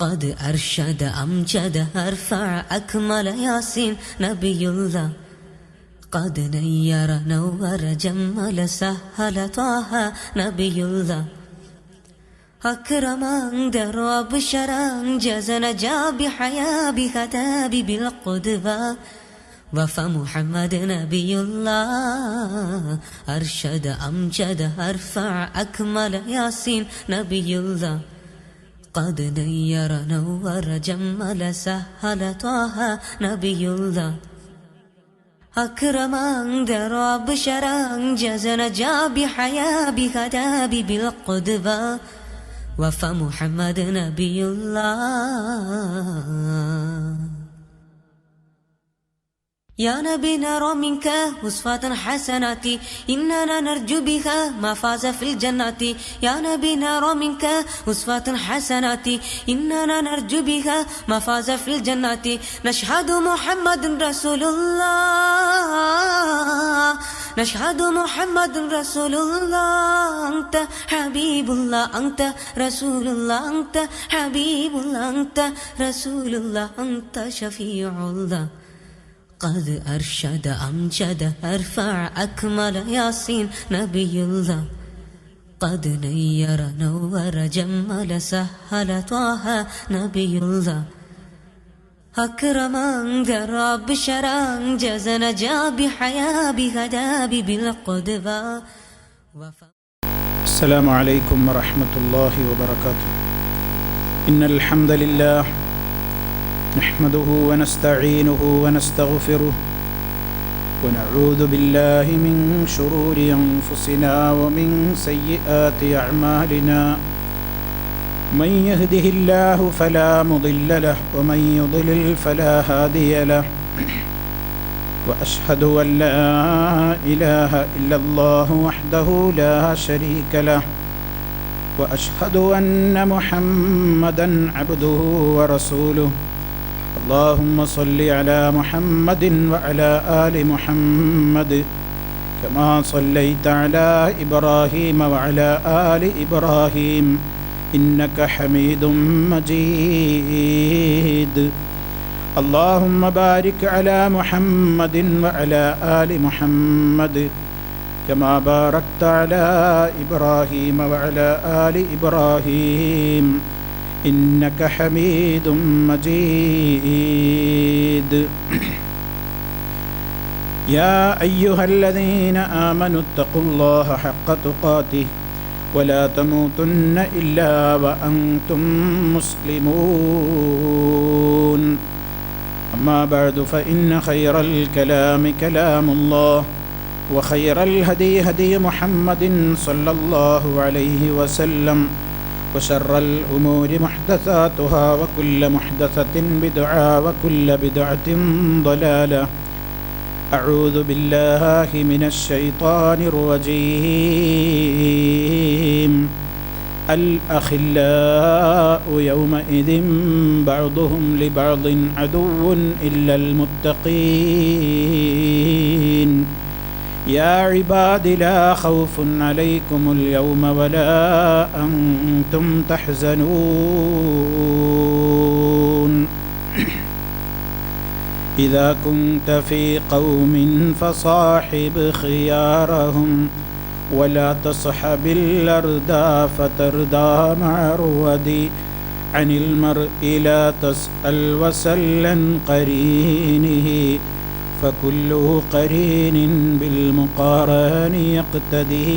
قد أرشد أمجد أرفع أكمل ياسين نبي الله قد نير نور جمل سهل طه نبي الله أكرم أنذر وبشر أنجز نجا بحيا بخطاب بالقدوة وفى محمد نبي الله أرشد أمجد أرفع أكمل ياسين نبي الله قد نير نور جمل سهل طه نبي الله أكرم أنذر وبشر أنجز نجا بحيا بخطاب بالقدوة وفى محمد نبي الله يا نبي نرى منك وصفات حسنات إننا نرجو بها ما فاز في الجنة يا نبي نرى منك وصفات حسنات إننا نرجو بها ما فاز في الجنة نشهد محمد رسول الله نشهد محمد رسول الله أنت حبيب الله أنت رسول الله أنت حبيب الله أنت رسول الله أنت شفيع الله قد أرشد أمجد أرفع أكمل ياسين نبي الله قد نير نور جمل سهل طه نبي الله أكرم أنذر بشر أنجز نجا بحيا بهداب بالقدوة. السلام عليكم ورحمة الله وبركاته. إن الحمد لله نحمده ونستعينه ونستغفره ونعوذ بالله من شرور أنفسنا ومن سيئات أعمالنا من يهده الله فلا مضل له ومن يضلل فلا هادي له وأشهد أن لا إله إلا الله وحده لا شريك له وأشهد أن محمدا عبده ورسوله. اللهم صل على محمد وعلى آل محمد كما صليت على إبراهيم وعلى آل إبراهيم إنك حميد مجيد. اللهم بارك على محمد وعلى آل محمد كما باركت على إبراهيم وعلى آل إبراهيم إنك حميد مجيد. يا أيها الذين آمنوا اتقوا الله حق تقاته ولا تموتن إلا وأنتم مسلمون. أما بعد فإن خير الكلام كلام الله وخير الهدي هدي محمد صلى الله عليه وسلم وشر الأمور محدثاتها وكل محدثة بدعة وكل بدعة ضلالة. أعوذ بالله من الشيطان الرجيم. الأخلاء يومئذ بعضهم لبعض عدو إلا المتقين. يا عباد لا خوف عليكم اليوم ولا أنتم تحزنون. إذا كنت في قوم فصاحب خيارهم ولا تصحب الأردى فتردى مع الردي. عن المرء لا تسأل وسل عن قرينه فكل قرين بالمقارن يقتدي.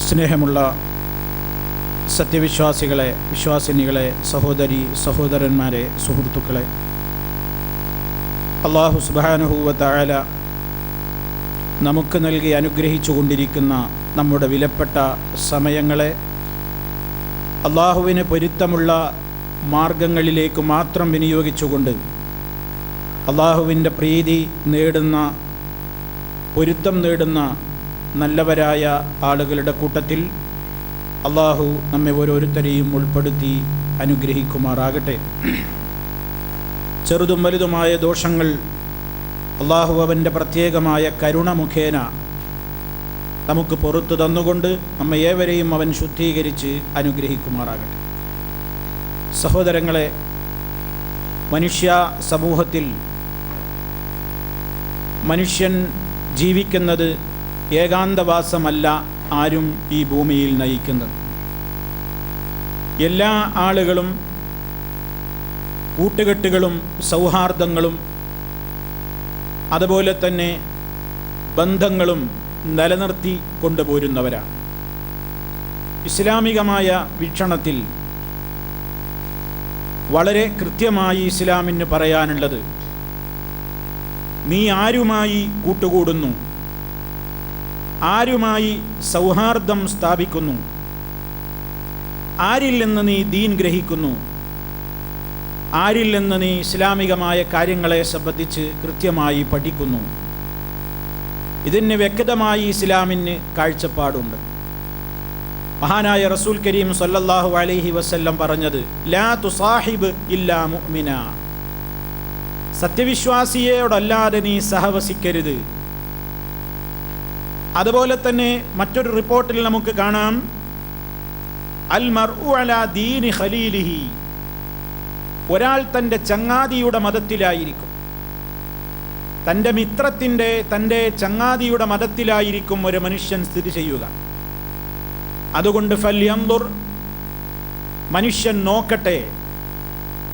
സ്നേഹമുള്ള സത്യവിശ്വാസികളെ, വിശ്വാസിനികളെ, സഹോദരി സഹോദരന്മാരെ, സുഹൃത്തുക്കളെ, അല്ലാഹു സുബ്ഹാനഹു വ തആല നമുക്ക് നൽകി അനുഗ്രഹിച്ചു കൊണ്ടിരിക്കുന്ന നമ്മുടെ വിലപ്പെട്ട സമയങ്ങളെ അല്ലാഹുവിന് പൊരുത്തമുള്ള മാർഗങ്ങളിലേക്ക് മാത്രം വിനിയോഗിച്ചുകൊണ്ട് അല്ലാഹുവിൻ്റെ പ്രീതി നേടുന്ന, പൊരുത്തം നേടുന്ന നല്ലവരായ ആളുകളുടെ കൂട്ടത്തിൽ അല്ലാഹു നമ്മെ ഓരോരുത്തരെയും ഉൾപ്പെടുത്തി അനുഗ്രഹിക്കുമാറാകട്ടെ. ചെറുതും വലുതുമായ ദോഷങ്ങൾ അല്ലാഹു അവൻ്റെ പ്രത്യേകമായ കരുണ മുഖേന നമുക്ക് പുറത്തു തന്നുകൊണ്ട് നമ്മെ ഏവരെയും അവൻ ശുദ്ധീകരിച്ച് അനുഗ്രഹിക്കുമാറാകട്ടെ. സഹോദരങ്ങളെ, മനുഷ്യ സമൂഹത്തിൽ മനുഷ്യൻ ജീവിക്കുന്നത് ഏകാന്തവാസമല്ല ആരും ഈ ഭൂമിയിൽ നയിക്കുന്നത്. എല്ലാ ആളുകളും കൂട്ടുകെട്ടുകളും സൗഹാർദ്ദങ്ങളും അതുപോലെ തന്നെ ബന്ധങ്ങളും നിലനിർത്തി കൊണ്ടുപോരുന്നവരാണ്. ഇസ്ലാമികമായ വീക്ഷണത്തിൽ വളരെ കൃത്യമായി ഇസ്ലാമിന് പറയാനുള്ളത്, നീ ആരുമായി കൂട്ടുകൂടുന്നു, ആരുമായി സൗഹാർദ്ദം സ്ഥാപിക്കുന്നു, ആരിൽ നിന്ന് നീ ദീൻ ഗ്രഹിക്കുന്നു, ആരിൽ നിന്ന് നീ ഇസ്ലാമികമായ കാര്യങ്ങളെ സംബന്ധിച്ച് കൃത്യമായി പഠിക്കുന്നു, ഇതിന് വ്യക്തമായി ഇസ്ലാമിന് കാഴ്ചപ്പാടുണ്ട്. മഹാനായ റസൂൽ കരീം സല്ലല്ലാഹു അലൈഹി വസല്ലം പറഞ്ഞത്, ലാ തുസാഹിബ് ഇല്ലാ മുഅ്മിന, സത്യവിശ്വാസിയോടല്ലാതെ നീ സഹവസിക്കരുത്. അതുപോലെ തന്നെ മറ്റൊരു റിപ്പോർട്ടിൽ നമുക്ക് കാണാം, അൽ മർഉ അലാ ദീനി ഖലീലിഹി, ഒരാൾ തൻ്റെ ചങ്ങാതിയുടെ മതത്തിലായിരിക്കും, തൻ്റെ മിത്രത്തിൻ്റെ, തൻ്റെ ചങ്ങാതിയുടെ മതത്തിലായിരിക്കും ഒരു മനുഷ്യൻ സ്ഥിതി ചെയ്യുക. അതുകൊണ്ട് ഫല്യൻദുർ, മനുഷ്യൻ നോക്കട്ടെ,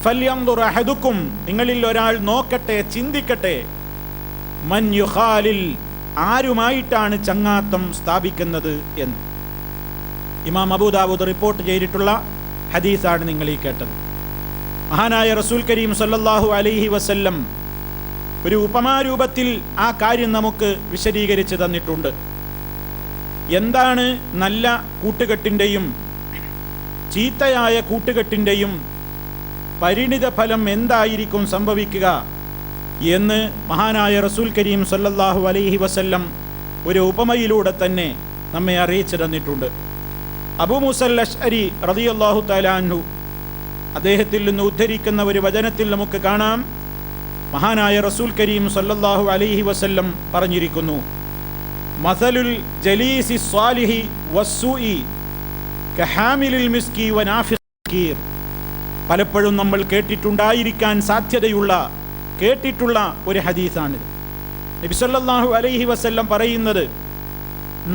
ഫല്യൻദുർ അഹദുക്കും, നിങ്ങളിൽ ഒരാൾ നോക്കട്ടെ, ചിന്തിക്കട്ടെ, മൻ യുഖാലിൽ, ആരുമായിട്ടാണ് ചങ്ങാത്തം സ്ഥാപിക്കുന്നത് എന്ന്. ഇമാം അബൂദാവൂദ് റിപ്പോർട്ട് ചെയ്തിട്ടുള്ള ഹദീസാണ് നിങ്ങൾ ഈ കേട്ടത്. മഹാനായ റസൂൽ കരീം സല്ലല്ലാഹു അലൈഹി വസല്ലം ഒരു ഉപമാരൂപത്തിൽ ആ കാര്യം നമുക്ക് വിശദീകരിച്ച് തന്നിട്ടുണ്ട്. എന്താണ് നല്ല കൂട്ടുകെട്ടിൻ്റെയും ചീത്തയായ കൂട്ടുകെട്ടിൻ്റെയും പരിണിത ഫലം എന്തായിരിക്കും സംഭവിക്കുക എന്ന് മഹാനായ റസൂൽ കരീം സല്ലല്ലാഹു അലൈഹി വസല്ലം ഒരു ഉപമയിലൂടെ തന്നെ നമ്മെ അറിയിച്ചു തന്നിട്ടുണ്ട്. അബൂ മൂസൽ അശ്അരി റളിയല്ലാഹു തആല അൻഹു അദ്ദേഹത്തിൽ നിന്ന് ഉദ്ധരിക്കുന്ന ഒരു വചനത്തിൽ നമുക്ക് കാണാം, മഹാനായ റസൂൽ കരീം സല്ലല്ലാഹു അലൈഹി വസല്ലം പറഞ്ഞിരിക്കുന്നു, മസലുൽ ജലീസി സ്വാലിഹി വസ്സൂഇ കഹാമിലിൽ മിസ്കി വനാഫിഖീർ. പലപ്പോഴും നമ്മൾ കേട്ടിട്ടുണ്ടായിരിക്കാൻ സാധ്യതയുള്ള കേട്ടിട്ടുള്ള ഒരു ഹദീസാണിത്. നബി സല്ലല്ലാഹു അലൈഹി വസല്ലം പറയുന്നത്,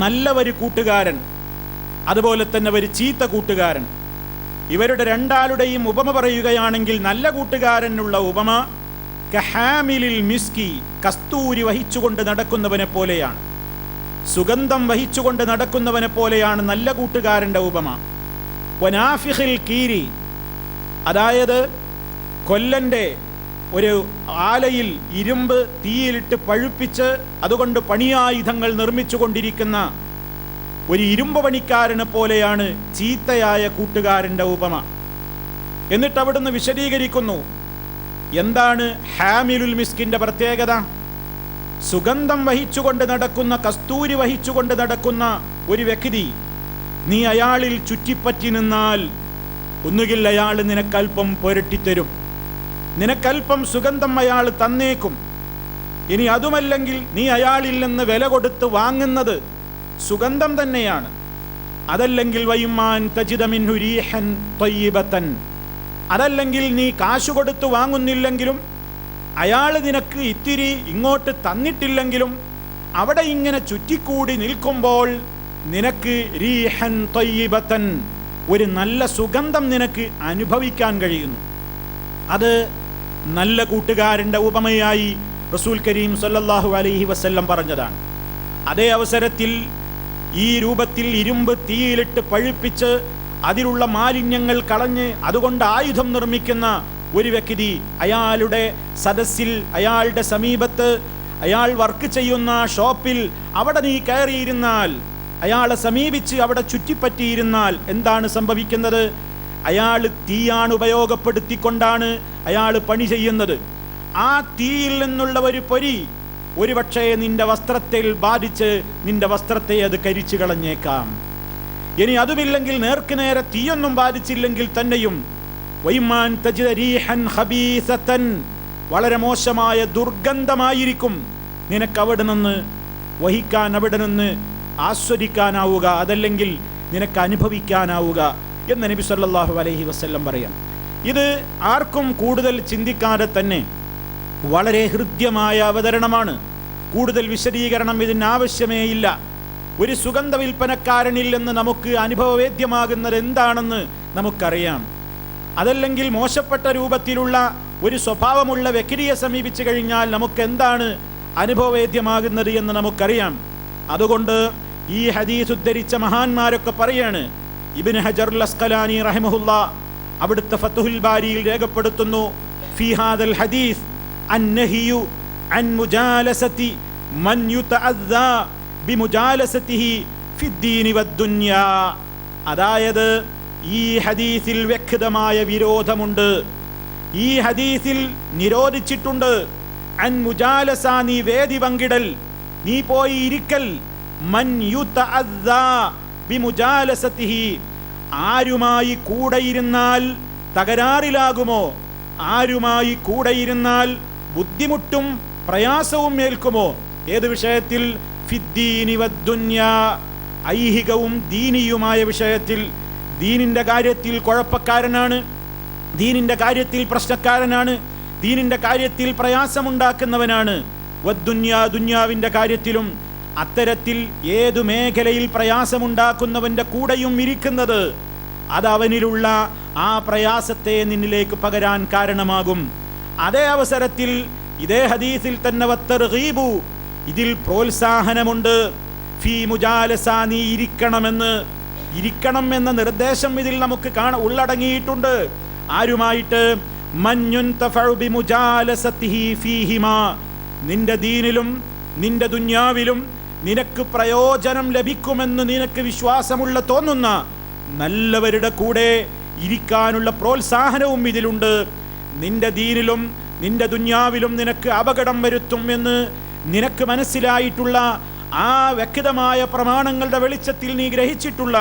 നല്ല ഒരു കൂട്ടുകാരൻ അതുപോലെ തന്നെ ഒരു ചീത്ത കൂട്ടുകാരൻ, ഇവരുടെ രണ്ടാളുടെയും ഉപമ പറയുകയാണെങ്കിൽ നല്ല കൂട്ടുകാരനുള്ള ഉപമ കഹാമിലിൽ മിസ്കി, കസ്തൂരി വഹിച്ചുകൊണ്ട് നടക്കുന്നവനെ പോലെയാണ്, സുഗന്ധം വഹിച്ചുകൊണ്ട് നടക്കുന്നവനെ പോലെയാണ് നല്ല കൂട്ടുകാരൻ്റെ ഉപമ. വനാഫിഖിൽ കീരി, അതായത് കൊല്ലൻ്റെ ഒരു ആലയിൽ ഇരുമ്പ് തീയിലിട്ട് പഴുപ്പിച്ച് അതുകൊണ്ട് പണിയായുധങ്ങൾ നിർമ്മിച്ചു കൊണ്ടിരിക്കുന്ന ഒരു ഇരുമ്പ് പണിക്കാരനെ പോലെയാണ് ചീത്തയായ കൂട്ടുകാരൻ്റെ ഉപമ. എന്നിട്ട് അവിടുന്ന് വിശദീകരിക്കുന്നു, എന്താണ് ഹാമിലുൽ മിസ്കിൻ്റെ പ്രത്യേകത. സുഗന്ധം വഹിച്ചുകൊണ്ട് നടക്കുന്ന, കസ്തൂരി വഹിച്ചുകൊണ്ട് നടക്കുന്ന ഒരു വ്യക്തി, നീ അയാളിൽ ചുറ്റിപ്പറ്റി നിന്നാൽ ഒന്നുകിൽ അയാൾ നിനക്കൽപ്പം പുരട്ടിത്തരും, നിനക്കൽപ്പം സുഗന്ധം അയാൾ തന്നേക്കും. ഇനി അതുമല്ലെങ്കിൽ നീ അയാളിൽ നിന്ന് വില കൊടുത്ത് വാങ്ങുന്നത് സുഗന്ധം തന്നെയാണ്. അതല്ലെങ്കിൽ വൈമാൻ തജിദ മിൻഹു റീഹൻ ത്വയ്യിബതൻ, അതല്ലെങ്കിൽ നീ കാശ് കൊടുത്ത് വാങ്ങുന്നില്ലെങ്കിലും അയാൾ നിനക്ക് ഇത്തിരി ഇങ്ങോട്ട് തന്നിട്ടില്ലെങ്കിലും അവിടെ ഇങ്ങനെ ചുറ്റിക്കൂടി നിൽക്കുമ്പോൾ നിനക്ക് റീഹൻ ത്വയ്യിബതൻ, ഒരു നല്ല സുഗന്ധം നിനക്ക് അനുഭവിക്കാൻ കഴിയുന്നു. അത് നല്ല കൂട്ടുകാരൻ്റെ ഉപമയായി റസൂൽ കരീം സല്ലല്ലാഹു അലൈഹി വസല്ലം പറഞ്ഞതാണ്. അതേ അവസരത്തിൽ ഈ രൂപത്തിൽ ഇരുമ്പ് തീയിലിട്ട് പഴുപ്പിച്ച് അതിലുള്ള മാലിന്യങ്ങൾ കളഞ്ഞ് അതുകൊണ്ട് ആയുധം നിർമ്മിക്കുന്ന ഒരു വ്യക്തി അയാളുടെ സദസ്സിൽ, അയാളുടെ സമീപത്ത്, അയാൾ വർക്ക് ചെയ്യുന്ന ഷോപ്പിൽ അവിടെ നീ കയറിയിരുന്നാൽ, അയാളെ സമീപിച്ച് അവിടെ ചുറ്റിപ്പറ്റിയിരുന്നാൽ എന്താണ് സംഭവിക്കുന്നത്? അയാൾ തീയാണ് ഉപയോഗപ്പെടുത്തിക്കൊണ്ടാണ് അയാൾ പണി ചെയ്യുന്നത്. ആ തീയിൽ നിന്നുള്ള ഒരു പൊരി ഒരുപക്ഷേ നിന്റെ വസ്ത്രത്തിൽ ബാധിച്ച് നിന്റെ വസ്ത്രത്തെ അത് കരിച്ചു കളഞ്ഞേക്കാം. ഇനി അതുമില്ലെങ്കിൽ നേർക്ക് നേരെ തീയൊന്നും ബാധിച്ചില്ലെങ്കിൽ തന്നെയും വൈമാൻ തജിദ റീഹൻ ഖബീസതൻ, വളരെ മോശമായ ദുർഗന്ധമായിരിക്കും നിനക്ക് അവിടെ നിന്ന് വഹിക്കാൻ, അവിടെ നിന്ന് ആസ്വദിക്കാനാവുക, അതല്ലെങ്കിൽ നിനക്ക് അനുഭവിക്കാനാവുക എന്ന് നബി സല്ലല്ലാഹു അലൈഹി വസല്ലം പറയാം. ഇത് ആർക്കും കൂടുതൽ ചിന്തിക്കാതെ തന്നെ വളരെ ഹൃദ്യമായ അവതരണമാണ്. കൂടുതൽ വിശദീകരണം ഇതിന് ആവശ്യമേ ഇല്ല. ഒരു സുഗന്ധ വിൽപ്പനക്കാരനിൽ നിന്ന് നമുക്ക് അനുഭവവേദ്യമാകുന്നത് എന്താണെന്ന് നമുക്കറിയാം. അതല്ലെങ്കിൽ മോശപ്പെട്ട രൂപത്തിലുള്ള ഒരു സ്വഭാവമുള്ള വ്യക്തിയെ സമീപിച്ചു കഴിഞ്ഞാൽ നമുക്ക് എന്താണ് അനുഭവവേദ്യമാകുന്നത് എന്ന് നമുക്കറിയാം. അതുകൊണ്ട് ഈ ഹദീസ് ഉദ്ധരിച്ച മഹാന്മാരൊക്കെ പറയാണ്. ഇബ്നു ഹജറുൽ അസ്ഖലാനി റഹിമഹുല്ലാ അവിടുത്തെ ഫത്ഹുൽ ബാരിയിൽ രേഖപ്പെടുത്തുന്നു, ഫീ ഹാദൽ ഹദീസ് അന്നഹിയു അൻ മുജാലസതി മൻ യുതഅദ്ദാ ബിമുജാലസതിഹി ഫിദ്ദീനി വദ്ദുനിയാ. അതായത് ഈ ഹദീസിൽ വ്യക്തമായ വിരോധമുണ്ട്. ഈ ഹദീസിൽ നിരോധിച്ചിട്ടുണ്ട് അൻ മുജാലസ, നീ വേദി പങ്കിടൽ, നീ പോയി ഇരിക്കൽ, മൻ യുതഅദ്ദാ ബിമുജാലസതിഹി, ആരുമായി കൂടെയിരുന്നാൽ തകരാറിലാകുമോ, ആരുമായി കൂടെയിരുന്നാൽ ബുദ്ധിമുട്ടും പ്രയാസവും ഏൽക്കുമോ. ഏത് വിഷയത്തിൽ? ഫിദ്ദീനി വദ്ദുനിയാ, ഐഹികവും ദീനിയുമായ വിഷയത്തിൽ. ദീനിന്റെ കാര്യത്തിൽ കുഴപ്പക്കാരനാണ്, ദീനിന്റെ കാര്യത്തിൽ പ്രശ്നക്കാരനാണ്, ദീനിന്റെ കാര്യത്തിൽ പ്രയാസമുണ്ടാക്കുന്നവനാണ്. വദ്ദുനിയാ, ദുന്യാവിന്റെ കാര്യത്തിലും. അത്തരത്തിൽ ഏതു മേഖലയിൽ പ്രയാസമുണ്ടാക്കുന്നവന്റെ കൂടെയും ഇരിക്കുന്നത് അത് അവനിലുള്ള ആ പ്രയാസത്തെ നിന്നിലേക്ക് പകരാൻ കാരണമാകും. അതേ അവസരത്തിൽ ഇതേ ഹദീസിൽ തന്നെ വത്തർഗീബു, ഇതിൽ പ്രോത്സാഹനമുണ്ട്. ഫീ മുജാലസ, നീ ഇരിക്കണമെന്ന്, ഇരിക്കണം എന്ന നിർദ്ദേശം ഇതിൽ നമുക്ക് ഉള്ളടങ്ങിയിട്ടുണ്ട്. ആരുമായിട്ട്? മൻ യുൻതഫഉ ബിമുജാലസതിഹി ഫീഹിമാ, നിന്റെ ദീനിലും നിന്റെ ദുന്യാവിലും നിനക്ക് പ്രയോജനം ലഭിക്കുമെന്ന് നിനക്ക് വിശ്വാസമുള്ള തോന്നുന്ന നല്ലവരുടെ കൂടെ ഇരിക്കാനുള്ള പ്രോത്സാഹനവും ഇതിലുണ്ട്. നിന്റെ ദീനിലും നിന്റെ ദുന്യാവിലും നിനക്ക് അപകടം വരുത്തും എന്ന് നിനക്ക് മനസ്സിലായിട്ടുള്ള ആ വ്യക്തമായ പ്രമാണങ്ങളുടെ വെളിച്ചത്തിൽ നീ ഗ്രഹിച്ചിട്ടുള്ള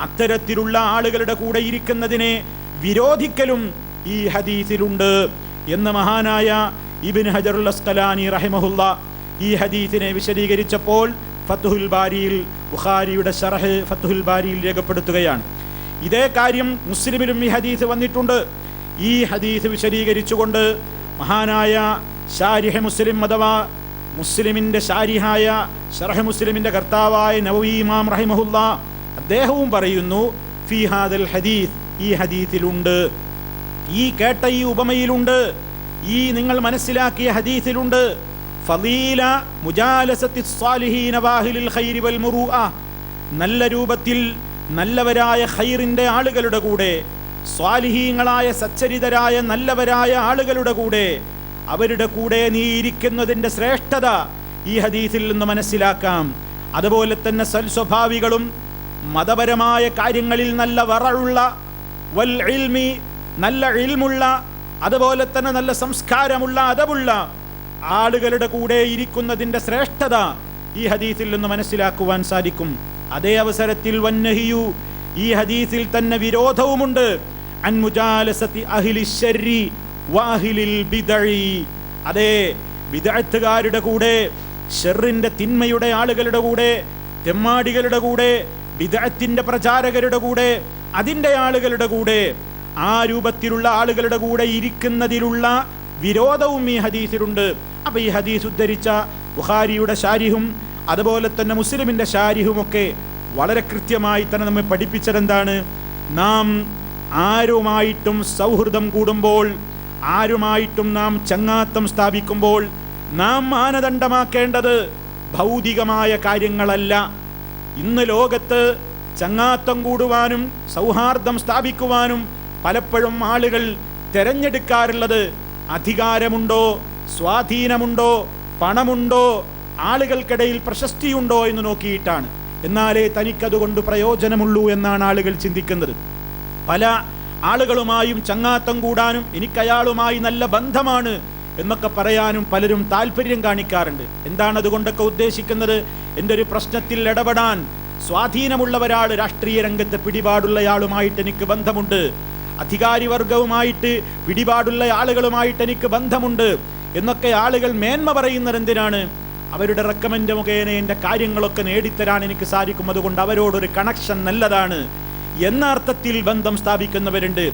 അത്തരത്തിലുള്ള ആളുകളുടെ കൂടെ ഇരിക്കുന്നതിനെ വിരോധിക്കലും ഈ ഹദീസിലുണ്ട് എന്ന് മഹാനായ ഇബ്നു ഹജറുൽ അസ്ഖലാനി റഹിമഹുല്ലാ ഈ ഹദീസിനെ വിശദീകരിച്ചപ്പോൾ ഫത്ഹുൽ ബാരിയിൽ, ബുഖാരിയുടെ ശറഹ് ഫത്ഹുൽ ബാരിയിൽ രേഖപ്പെടുത്തുകയാണ്. ഇതേ കാര്യം മുസ്ലിമിലും ഈ ഹദീസ് വന്നിട്ടുണ്ട്. ഈ ഹദീസ് വിശദീകരിച്ചുകൊണ്ട് മഹാനായ ശാരിഹ് മുസ്ലിം അഥവാ മുസ്ലിമിന്റെ ശാരിഹായ ശറഹ് മുസ്ലിമിന്റെ കർത്താവായ നവവി ഇമാം റഹിമഹുല്ലാ അദ്ദേഹവും പറയുന്നു, ഫീ ഹാദൽ ഹദീസ്, ഈ ഹദീസിലുണ്ട്, ഈ കേട്ട ഈ ഉപമയിലുണ്ട്, ഈ നിങ്ങൾ മനസ്സിലാക്കിയ ഹദീസിലുണ്ട് ഫളീല മുജാലസത്തി സ്വാലിഹീന വാഹിലിൽ ഖൈരി വൽ മുറൂഅ, നല്ല രൂപത്തിൽ നല്ലവരായ ഖൈറിന്റെ ആളുകളുടെ കൂടെ, സ്വാലിഹീങ്ങളായ സച്ചരിതരായ നല്ലവരായ ആളുകളുടെ കൂടെ, അവരുടെ കൂടെ നീ ഇരിക്കുന്നതിൻ്റെ ശ്രേഷ്ഠത ഈ ഹദീസിൽ നിന്ന് മനസ്സിലാക്കാം. അതുപോലെ തന്നെ സൽസ്വഭാവികളും മതപരമായ കാര്യങ്ങളിൽ നല്ല വറഉള്ള, വൽ ഇൽമി, നല്ല ഇൽമുള്ള, അതുപോലെ തന്നെ നല്ല സംസ്കാരമുള്ള, അദബുള്ള ആളുകളുടെ കൂടെ ഇരിക്കുന്നതിൻ്റെ ശ്രേഷ്ഠത ഈ ഹദീസിൽ നിന്ന് മനസ്സിലാക്കുവാൻ സാധിക്കും. അതേ അവസരത്തിൽ വന്നഹിയു, ഈ ഹദീസിൽ തന്നെ വിരോധവുമുണ്ട്. അൻ മുജാലസതി അഹ്ലി ശർരി വഅഹ്ലിൽ ബിദഇ, അതേ ബിദഅത്തുകാരുടെ കൂടെ, ഷർറിന്റെ തിന്മയുടെ ആളുകളുടെ കൂടെ, തെമ്മാടികളുടെ കൂടെ, ബിദഅത്തിന്റെ പ്രചാരകരുടെ കൂടെ, അതിൻ്റെ ആളുകളുടെ കൂടെ, ആ രൂപത്തിലുള്ള ആളുകളുടെ കൂടെ ഇരിക്കുന്നതിലുള്ള വിരോധവും ഈ ഹദീസിലുണ്ട്. അപ്പോൾ ഈ ഹദീസ് ഉദ്ധരിച്ച ബുഖാരിയുടെ ശാരിഹും അതുപോലെ തന്നെ മുസ്ലിമിൻ്റെ ശാരിഹുമൊക്കെ വളരെ കൃത്യമായി തന്നെ നമ്മെ പഠിപ്പിച്ചതെന്താണ്? നാം ആരുമായിട്ടും സൗഹൃദം കൂടുമ്പോൾ, ആരുമായിട്ടും നാം ചങ്ങാത്തം സ്ഥാപിക്കുമ്പോൾ നാം മാനദണ്ഡമാക്കേണ്ടത് ഭൗതികമായ കാര്യങ്ങളല്ല. ഇന്ന് ലോകത്ത് ചങ്ങാത്തം കൂടുവാനും സൗഹാർദ്ദം സ്ഥാപിക്കുവാനും പലപ്പോഴും ആളുകൾ തിരഞ്ഞെടുക്കാറുള്ളത് അധികാരമുണ്ടോ, സ്വാധീനമുണ്ടോ, പണമുണ്ടോ, ആളുകൾക്കിടയിൽ പ്രശസ്തിയുണ്ടോ എന്ന് നോക്കിയിട്ടാണ്. എന്നാലേ തനിക്കതുകൊണ്ട് പ്രയോജനമുള്ളൂ എന്നാണ് ആളുകൾ ചിന്തിക്കുന്നത്. പല ആളുകളുമായും ചങ്ങാത്തം കൂടാനും എനിക്കയാളുമായി നല്ല ബന്ധമാണ് എന്നൊക്കെ പറയാനും പലരും താല്പര്യം കാണിക്കാറുണ്ട്. എന്താണ് അതുകൊണ്ടൊക്കെ ഉദ്ദേശിക്കുന്നത്? എൻ്റെ ഒരു പ്രശ്നത്തിൽ ഇടപെടാൻ സ്വാധീനമുള്ള ഒരാൾ, രാഷ്ട്രീയ രംഗത്ത് പിടിപാടുള്ളയാളുമായിട്ട് എനിക്ക് ബന്ധമുണ്ട്, അധികാരി വർഗവുമായിട്ട് പിടിപാടുള്ള ആളുകളുമായിട്ട് എനിക്ക് ബന്ധമുണ്ട് എന്നൊക്കെ ആളുകൾ മേന്മ പറയുന്നത് എന്തിനാണ്? അവരുടെ റെക്കമെൻഡ് മുഖേന എൻ്റെ കാര്യങ്ങളൊക്കെ നേടിത്തരാൻ എനിക്ക് സാധിക്കും, അതുകൊണ്ട് അവരോടൊരു കണക്ഷൻ നല്ലതാണ് എന്ന അർത്ഥത്തിൽ ബന്ധം സ്ഥാപിക്കുന്നവരുണ്ട്.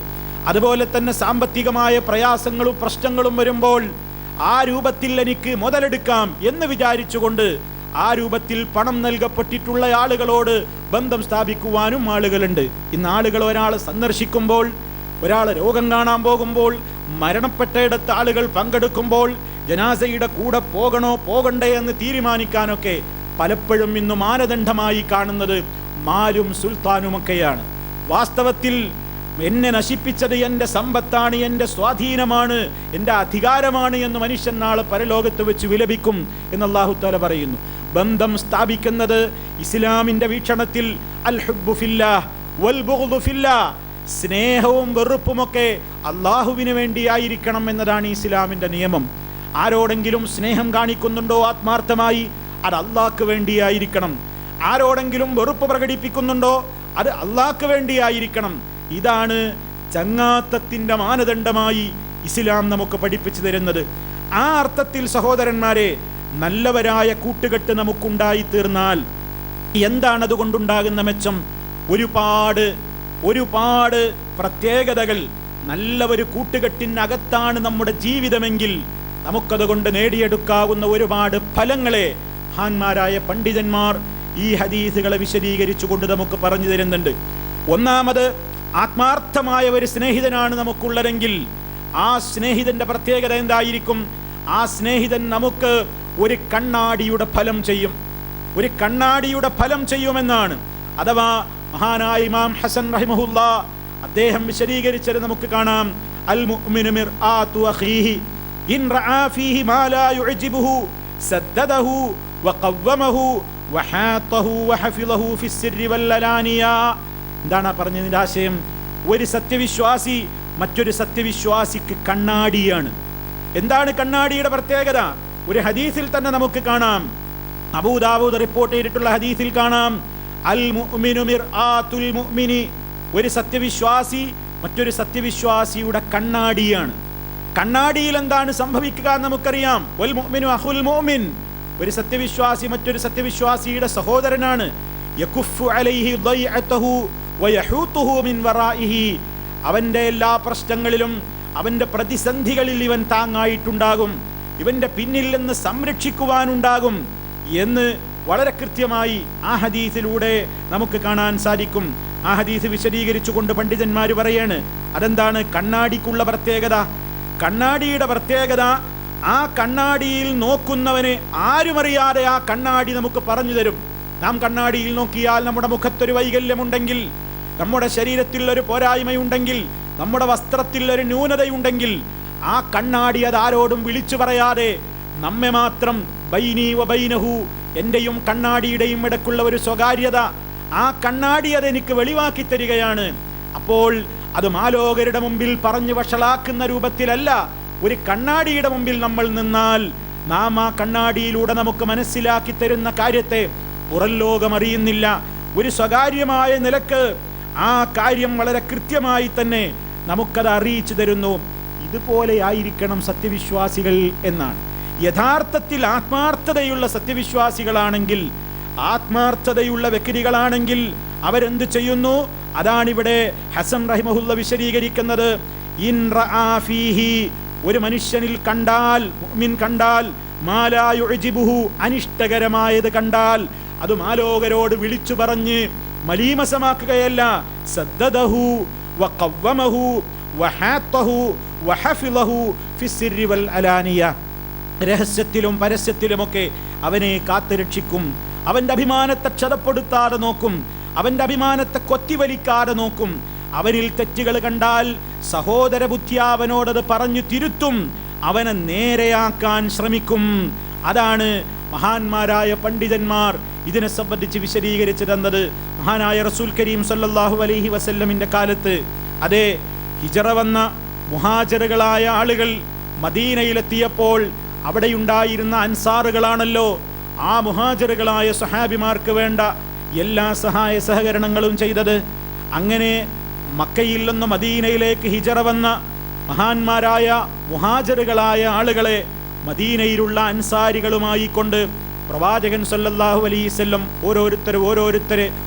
അതുപോലെ തന്നെ സാമ്പത്തികമായ പ്രയാസങ്ങളും പ്രശ്നങ്ങളും വരുമ്പോൾ ആ രൂപത്തിൽ എനിക്ക് മുതലെടുക്കാം എന്ന് വിചാരിച്ചുകൊണ്ട് ആ രൂപത്തിൽ പണം നൽകപ്പെട്ടിട്ടുള്ള ആളുകളോട് ബന്ധം സ്ഥാപിക്കുവാനും ആളുകളുണ്ട്. ഇന്ന് ആളുകൾ ഒരാളെ സന്ദർശിക്കുമ്പോൾ, ഒരാളെ രോഗം കാണാൻ പോകുമ്പോൾ, മരണപ്പെട്ടയിടത്ത് ആളുകൾ പങ്കെടുക്കുമ്പോൾ ജനാസയുടെ കൂടെ പോകണോ പോകണ്ടേ എന്ന് തീരുമാനിക്കാനൊക്കെ പലപ്പോഴും ഇന്ന് മാനദണ്ഡമായി കാണുന്നത് മാലും സുൽത്താനുമൊക്കെയാണ്. വാസ്തവത്തിൽ എന്നെ നശിപ്പിച്ചത് എൻ്റെ സമ്പത്താണ്, എൻ്റെ സ്വാധീനമാണ്, എൻ്റെ അധികാരമാണ് എന്ന് മനുഷ്യൻ നാളെ പരലോകത്ത് വെച്ച് വിലപിക്കും എന്ന് അല്ലാഹു തആല പറയുന്നു. ബന്ധം സ്ഥാപിക്കുന്നത് ഇസ്ലാമിൻ്റെ വീക്ഷണത്തിൽ അൽ ഹുബ്ബു ഫില്ലാഹ് വൽ ബുഗ്ദു ഫില്ലാഹ്, സ്നേഹവും വെറുപ്പുമൊക്കെ അള്ളാഹുവിന് വേണ്ടിയായിരിക്കണം എന്നതാണ് ഇസ്ലാമിൻ്റെ നിയമം. ആരോടെങ്കിലും സ്നേഹം കാണിക്കുന്നുണ്ടോ ആത്മാർത്ഥമായി, അത് അള്ളാഹ്ക്ക് വേണ്ടിയായിരിക്കണം. ആരോടെങ്കിലും വെറുപ്പ് പ്രകടിപ്പിക്കുന്നുണ്ടോ, അത് അള്ളാഹ്ക്ക് വേണ്ടിയായിരിക്കണം. ഇതാണ് ചങ്ങാത്തത്തിൻ്റെ മാനദണ്ഡമായി ഇസ്ലാം നമുക്ക് പഠിപ്പിച്ചു തരുന്നത്. ആ അർത്ഥത്തിൽ സഹോദരന്മാരെ, നല്ലവരായ കൂട്ടുകെട്ട് നമുക്കുണ്ടായി തീർന്നാൽ എന്താണ് അതുകൊണ്ടുണ്ടാകുന്ന മെച്ചം? ഒരുപാട് പ്രത്യേകതകൾ. നല്ല ഒരു കൂട്ടുകെട്ടിനകത്താണ് നമ്മുടെ ജീവിതമെങ്കിൽ നമുക്കതുകൊണ്ട് നേടിയെടുക്കാവുന്ന ഒരുപാട് ഫലങ്ങളെ മഹാന്മാരായ പണ്ഡിതന്മാർ ഈ ഹദീസുകളെ വിശദീകരിച്ചുകൊണ്ട് നമുക്ക് പറഞ്ഞു തരുന്നുണ്ട്. ഒന്നാമത്, ആത്മാർത്ഥമായ ഒരു സ്നേഹിതനാണ് നമുക്കുള്ളതെങ്കിൽ ആ സ്നേഹിതന്റെ പ്രത്യേകത എന്തായിരിക്കും? ആ സ്നേഹിതൻ നമുക്ക് ഒരു കണ്ണാടിയുടെ ഫലം ചെയ്യും, ഒരു കണ്ണാടിയുടെ ഫലം ചെയ്യുമെന്നാണ്. അഥവാ മഹാനായ ഇമാം ഹസൻ റഹിമഹുല്ലാ അദ്ദേഹം വിശദീകരിച്ചത് നമുക്ക് കാണാം. അൽ മുഅ്മിനു മിർആതു അഖീഹി ഇൻ റആ ഫീഹി മാ ലാ യുഅ്ജിബുഹു സദ്ദദഹു വഖവ്വമഹു വഹാതഹു വഹഫിളഹു ഫിസ്സിർരി വല്ലലാനിയ. എന്താണ് പറഞ്ഞതിന്റെ ആശയം? ഒരു സത്യവിശ്വാസി മറ്റൊരു സത്യവിശ്വാസിക്ക് കണ്ണാടിയാണ്. എന്താണ് കണ്ണാടിയുടെ പ്രത്യേകത? ഒരു ഹദീസിൽ തന്നെ നമുക്ക് കാണാം, അബൂ ദാവൂദ് റിപ്പോർട്ട് ചെയ്തിട്ടുള്ള ഹദീസിൽ കാണാം, അൽ മുഅ്മിനു മിർആത്തുൽ മുഅ്മിനി, ഒരു സത്യവിശ്വാസി മറ്റൊരു സത്യവിശ്വാസിയുടെ കണ്ണാടിയാണ്. കണ്ണാടിയിൽ എന്താണ് സംഭവിക്കുക എന്ന് നമുക്കറിയാം. വൽ മുഅ്മിനു അഖുൽ മുഅ്മിൻ, ഒരു സത്യവിശ്വാസി മറ്റൊരു സത്യവിശ്വാസിയുടെ സഹോദരനാണ്. യകുഫു അലൈഹി ദൈഅതഹു വയഹൂതുഹു മിൻ വറാഇഹി, അവന്റെ എല്ലാ പ്രശ്നങ്ങളിലും അവന്റെ പ്രതിസന്ധികളിൽ ഇവൻ താങ്ങായിട്ടുണ്ടാകും, ഇവന്റെ പിന്നിൽ നിന്ന് സംരക്ഷിക്കുവാനുണ്ടാകും എന്ന് വളരെ കൃത്യമായി ആ ഹദീസിലൂടെ നമുക്ക് കാണാൻ സാധിക്കും. ആ ഹദീസ് വിശദീകരിച്ചുകൊണ്ട് പണ്ഡിതന്മാർ പറയാണ്, അതെന്താണ് കണ്ണാടിക്കുള്ള പ്രത്യേകത? കണ്ണാടിയുടെ പ്രത്യേകത, ആ കണ്ണാടിയിൽ നോക്കുന്നവന് ആരുമറിയാതെ ആ കണ്ണാടി നമുക്ക് പറഞ്ഞു തരും. നാം കണ്ണാടിയിൽ നോക്കിയാൽ നമ്മുടെ മുഖത്തൊരു വൈകല്യമുണ്ടെങ്കിൽ, നമ്മുടെ ശരീരത്തിൽ ഒരു പോരായ്മയുണ്ടെങ്കിൽ, നമ്മുടെ വസ്ത്രത്തിൽ ഒരു ന്യൂനതയുണ്ടെങ്കിൽ, ആ കണ്ണാടി അതാരോടും വിളിച്ചു പറയാതെ നമ്മെ മാത്രം ബൈനി വബൈനഹു, എന്റെയും കണ്ണാടിയുടെയും ഇടയ്ക്കുള്ള ഒരു സ്വകാര്യത, ആ കണ്ണാടി അതെനിക്ക് വെളിവാക്കി തരികയാണ്. അപ്പോൾ അത് മാലോകരുടെ മുമ്പിൽ പറഞ്ഞു വഷളാക്കുന്ന രൂപത്തിലല്ല. ഒരു കണ്ണാടിയുടെ മുമ്പിൽ നമ്മൾ നിന്നാൽ നാം ആ കണ്ണാടിയിലൂടെ നമുക്ക് മനസ്സിലാക്കി തരുന്ന കാര്യത്തെ പുറം ലോകം അറിയുന്നില്ല. ഒരു സ്വകാര്യമായ നിലക്ക് ആ കാര്യം വളരെ കൃത്യമായി തന്നെ നമുക്കത് അറിയിച്ചു തരുന്നു. ഇതുപോലെ ആയിരിക്കണം സത്യവിശ്വാസികൾ എന്നാണ്. യഥാർത്ഥത്തിൽ ആത്മാർത്ഥതയുള്ള സത്യവിശ്വാസികളാണെങ്കിൽ, ആത്മാർത്ഥതയുള്ള വ്യക്തികളാണെങ്കിൽ അവരെന്ത് ചെയ്യുന്നു? അതാണിവിടെ ഹസൻ റഹിമഹുല്ല വിശദീകരിക്കുന്നത്. ഇൻ റആ ഫീഹി, ഒരു മനുഷ്യനിൽ കണ്ടാൽ, മുഅ്മിൻ കണ്ടാൽ, മാ ലാ യുഅ്ജിബുഹു, അനിഷ്ടകരമായത് കണ്ടാൽ അത് മാലോകരോട് വിളിച്ചു പറഞ്ഞ് മലീമസമാക്കുകയല്ല, സദ്ദദഹു വഖവ്വമഹു വഹാതഹു വഹഫിളഹു ഫിസ്സിർരി വൽ അലാനിയ, രഹസ്യത്തിലും പരസ്യത്തിലുമൊക്കെ അവനെ കാത്തുരക്ഷിക്കും. അവന്റെ അഭിമാനത്തെ ക്ഷതപ്പെടുത്താതെ നോക്കും, അവന്റെ അഭിമാനത്തെ കൊത്തിവലിക്കാതെ നോക്കും. അവനിൽ തെറ്റുകൾ കണ്ടാൽ സഹോദര ബുദ്ധിയ അവനോടത് പറഞ്ഞു തിരുത്തും, അവനെ നേരെയാക്കാൻ ശ്രമിക്കും. അതാണ് മഹാന്മാരായ പണ്ഡിതന്മാർ ഇതിനെ സംബന്ധിച്ച് വിശദീകരിച്ചു തന്നത്. മഹാനായ റസൂൽ കരീം സല്ലല്ലാഹു അലൈഹി വസല്ലമിന്റെ കാലത്ത്, അതേ ഹിജറ വന്ന മുഹാജിറുകളായ ആളുകൾ മദീനയിലെത്തിയപ്പോൾ അവിടെയുണ്ടായിരുന്ന അൻസാറുകളാണല്ലോ ആ മുഹാജിറുകളായ സഹാബിമാർക്ക് വേണ്ട എല്ലാ സഹായ സഹകരണങ്ങളും ചെയ്തത്. അങ്ങനെ മക്കയിൽ നിന്ന് മദീനയിലേക്ക് ഹിജറ വന്ന മഹാന്മാരായ മുഹാജിറുകളായ ആളുകളെ മദീനയിലുള്ള അൻസാരികളുമായി കൊണ്ട് പ്രവാചകൻ സല്ലല്ലാഹു അലൈഹി വസല്ലം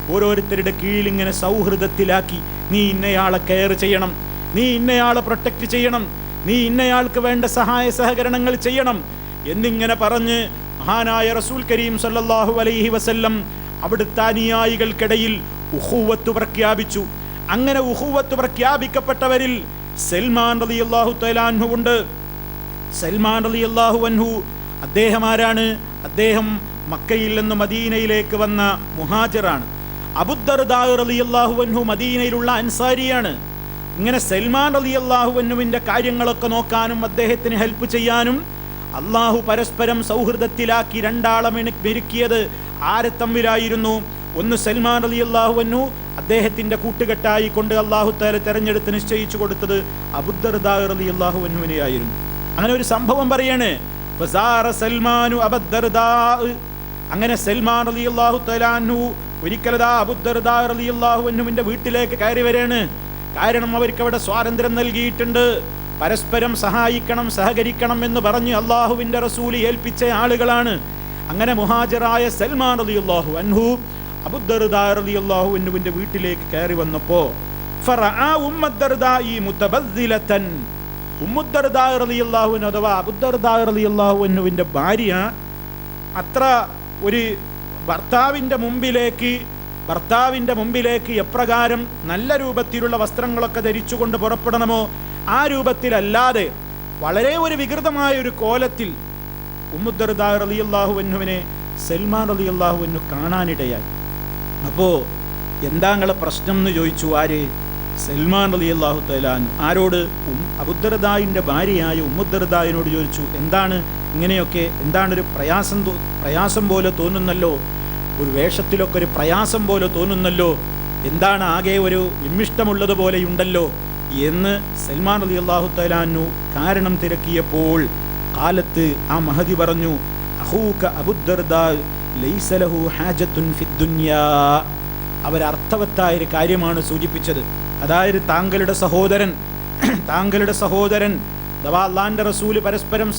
ഓരോരുത്തരുടെ കീഴിൽ ഇങ്ങനെ സൗഹൃദത്തിലാക്കി, നീ ഇന്നയാളെ കെയർ ചെയ്യണം, നീ ഇന്നയാളെ പ്രൊട്ടക്റ്റ് ചെയ്യണം, നീ ഇന്നയാൾക്ക് വേണ്ട സഹായ സഹകരണങ്ങൾ ചെയ്യണം എന്നിങ്ങനെ പറഞ്ഞ് മഹാനായ റസൂൽ കരീം സല്ലല്ലാഹു അലൈഹി വസല്ലം അവിടുത്തെ അനുയായികൾക്കിടയിൽ ഉഖുവത്ത് പ്രഖ്യാപിച്ചു. അങ്ങനെ ഉഖുവത്ത് പ്രഖ്യാപിക്കപ്പെട്ടവരിൽ സൽമാൻ റളിയല്ലാഹു തആല അൻഹു ഉണ്ട്. സൽമാൻ റളിയല്ലാഹു അൻഹു അദ്ദേഹം ആരാണ്? അദ്ദേഹം മക്കയിൽ നിന്ന് മദീനയിലേക്ക് വന്ന മുഹാജിറാണ്. അബൂദർദാ റളിയല്ലാഹു അൻഹു മദീനയിലുള്ള അൻസാരിയാണ്. ഇങ്ങനെ സൽമാൻ റളിയല്ലാഹു അൻഹുവിൻ്റെ കാര്യങ്ങളൊക്കെ നോക്കാനും അദ്ദേഹത്തിന് ഹെൽപ്പ് ചെയ്യാനും അള്ളാഹു പരസ്പരം സൗഹൃദത്തിലാക്കി രണ്ടാളെ മെരുക്കിയത് ആരെ തമ്മിലായിരുന്നു? ഒന്ന് സൽമാൻ റളിയല്ലാഹു അൻഹു അദ്ദേഹത്തിൻ്റെ കൂട്ടുകെട്ടായി കൊണ്ട് അള്ളാഹു തആല തെരഞ്ഞെടുത്ത് നിശ്ചയിച്ചു കൊടുത്തത് അബൂദർദാ റളിയല്ലാഹു അൻഹുവിനെയായിരുന്നു. അങ്ങനെ ഒരു സംഭവം പറയാണ്, ഫസാറ സൽമാനു അബൂദർദാ. അങ്ങനെ സൽമാൻ റളിയല്ലാഹു തആല അൻഹു ഒരിക്കലതാ അബൂദർദാ റളിയല്ലാഹു അൻഹുവിൻ്റെ വീട്ടിലേക്ക് കയറി വരാണ്. കാരണം അവർക്ക് അവിടെ സ്വാതന്ത്ര്യം നൽകിയിട്ടുണ്ട്, പരസ്പരം സഹായിക്കണം സഹകരിക്കണം എന്ന് പറഞ്ഞ് അള്ളാഹുവിൻ്റെ റസൂൽ ഏൽപ്പിച്ച ആളുകളാണ്. അങ്ങനെ മുഹാജിറായ സൽമാൻ റളിയല്ലാഹു അൻഹു അബൂദർദാ റളിയല്ലാഹു അൻഹുവിൻ്റെ വീട്ടിലേക്ക് കയറി വന്നപ്പോൾ ഫറഅ ഉമ്മദ്ദർദാഇ മുതബദ്ദിലതൻ. ഉമ്മുദ്ദർദാ റളിയല്ലാഹു അൻഹു അഥവാ അബൂദർദാ റളിയല്ലാഹു അൻഹുവിൻ്റെ ഭാര്യ അത്ര ഒരു ഭർത്താവിൻ്റെ മുമ്പിലേക്ക് എപ്രകാരം നല്ല രൂപത്തിലുള്ള വസ്ത്രങ്ങളൊക്കെ ധരിച്ചുകൊണ്ട് പുറപ്പെടണമോ ആ രൂപത്തിലല്ലാതെ വളരെ ഒരു വികൃതമായ ഒരു കോലത്തിൽ ഉമ്മുദ്ദർദാ റളിയല്ലാഹു അൻഹുവിനെ സൽമാൻ റളിയല്ലാഹു അൻഹു കാണാനിടയായി. അപ്പോൾ എന്താ നിങ്ങളെ പ്രശ്നം എന്ന് ചോദിച്ചു. ആര്? സൽമാൻ റളിയല്ലാഹു തആല അൻഹു. ആരോട്? അബൂദർദായിൻ്റെ ഭാര്യയായ ഉമ്മുദ്ദർദായിനോട് ചോദിച്ചു, എന്താണ് ഇങ്ങനെയൊക്കെ, എന്താണൊരു പ്രയാസം പോലെ തോന്നുന്നല്ലോ, ഒരു വേഷത്തിലൊക്കെ ഒരു പ്രയാസം പോലെ തോന്നുന്നല്ലോ, എന്താണ് ആകെ ഒരു വിമ്മിഷ്ടമുള്ളതുപോലെയുണ്ടല്ലോ എന്ന് സൽമാൻ റളിയല്ലാഹു തആല അൻഹു കാരണം തിരക്കിയപ്പോൾ കാലത്ത് ആ മഹദി പറഞ്ഞു, അഖൂക അബൂദർദാ ലൈസ ലഹു ഹാജത്തുൻ ഫിദ്ദുനിയാ. അവരർത്ഥവത്തായ ഒരു കാര്യമാണ് സൂചിപ്പിച്ചത്. അതായത് താങ്കളുടെ സഹോദരൻ അഥവാ അള്ളാന്റെ റസൂല് പരസ്പരം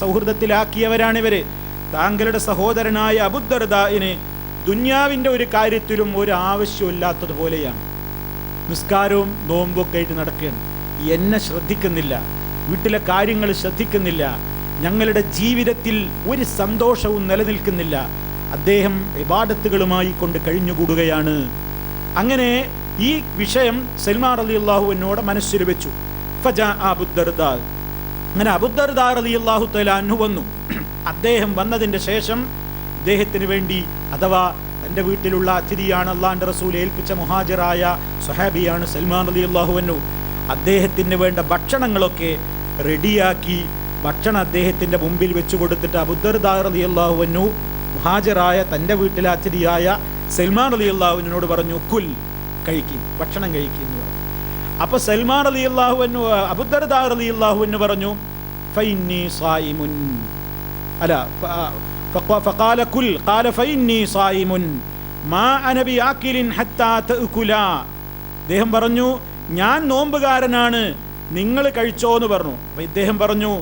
സൗഹൃദത്തിലാക്കിയവരാണിവര്. താങ്കളുടെ സഹോദരനായ അബൂദർദാഇന് ദുന്യാവിൻ്റെ ഒരു കാര്യത്തിലും ഒരു ആവശ്യമില്ലാത്തതുപോലെയാണ്. നിസ്കാരവും നോമ്പൊക്കെ ആയിട്ട് നടക്കുകയാണ്, എന്നെ ശ്രദ്ധിക്കുന്നില്ല, വീട്ടിലെ കാര്യങ്ങൾ ശ്രദ്ധിക്കുന്നില്ല, ഞങ്ങളുടെ ജീവിതത്തിൽ ഒരു സന്തോഷവും നിലനിൽക്കുന്നില്ല, അദ്ദേഹം ഇബാദത്തുകളുമായി കൊണ്ട് കഴിഞ്ഞുകൂടുകയാണ്. അങ്ങനെ ഈ വിഷയം സൽമാൻ റളിയല്ലാഹു അൻഹുവോട് മനസ്സിൽ വെച്ചു. ഫജാ അബൂദർദാ. അങ്ങനെ അബൂദർദാ റളിയല്ലാഹു തആല അൻഹു വന്നു. അദ്ദേഹം വന്നതിൻ്റെ ശേഷം ഇദ്ദേഹത്തിന് വേണ്ടി, അഥവാ തൻ്റെ വീട്ടിലുള്ള അതിഥിയാണ്, അള്ളാഹുവിൻ്റെ റസൂൽ ഏൽപ്പിച്ച മുഹാജിറായ സ്വഹാബിയാണ് സൽമാൻ റളിയല്ലാഹു അൻഹു. അദ്ദേഹത്തിന് വേണ്ട ഭക്ഷണങ്ങളൊക്കെ റെഡിയാക്കി ഭക്ഷണം അദ്ദേഹത്തിൻ്റെ മുമ്പിൽ വെച്ചു കൊടുത്തിട്ട് അബൂദർദാ റളിയല്ലാഹു അൻഹു മുഹാജിറായ തൻ്റെ വീട്ടിലെ അതിഥിയായ സൽമാൻ റളിയല്ലാഹു അൻഹുവിനോട് പറഞ്ഞു, കുൽ, കഴിക്കും, ഭക്ഷണം കഴിക്കും എന്ന് പറഞ്ഞു. അപ്പോൾ സൽമാൻ റളിയല്ലാഹു അൻഹു അബൂദർദാ റളിയല്ലാഹു അൻഹു പറഞ്ഞു, ഫഇന്നി സായിമുൻ. അല്ല, ഫഖാല കുൽ ഖാല ഫഇന്നി സായിമുൻ മാ അന ബിആകിലിൻ ഹത്താ തഅകുലാ. അദ്ദേഹം പറഞ്ഞു, ഞാൻ നോമ്പുകാരനാണ്, നിങ്ങൾ കഴിച്ചോ എന്ന് പറഞ്ഞു. അപ്പോൾ ഇദ്ദേഹം പറഞ്ഞു,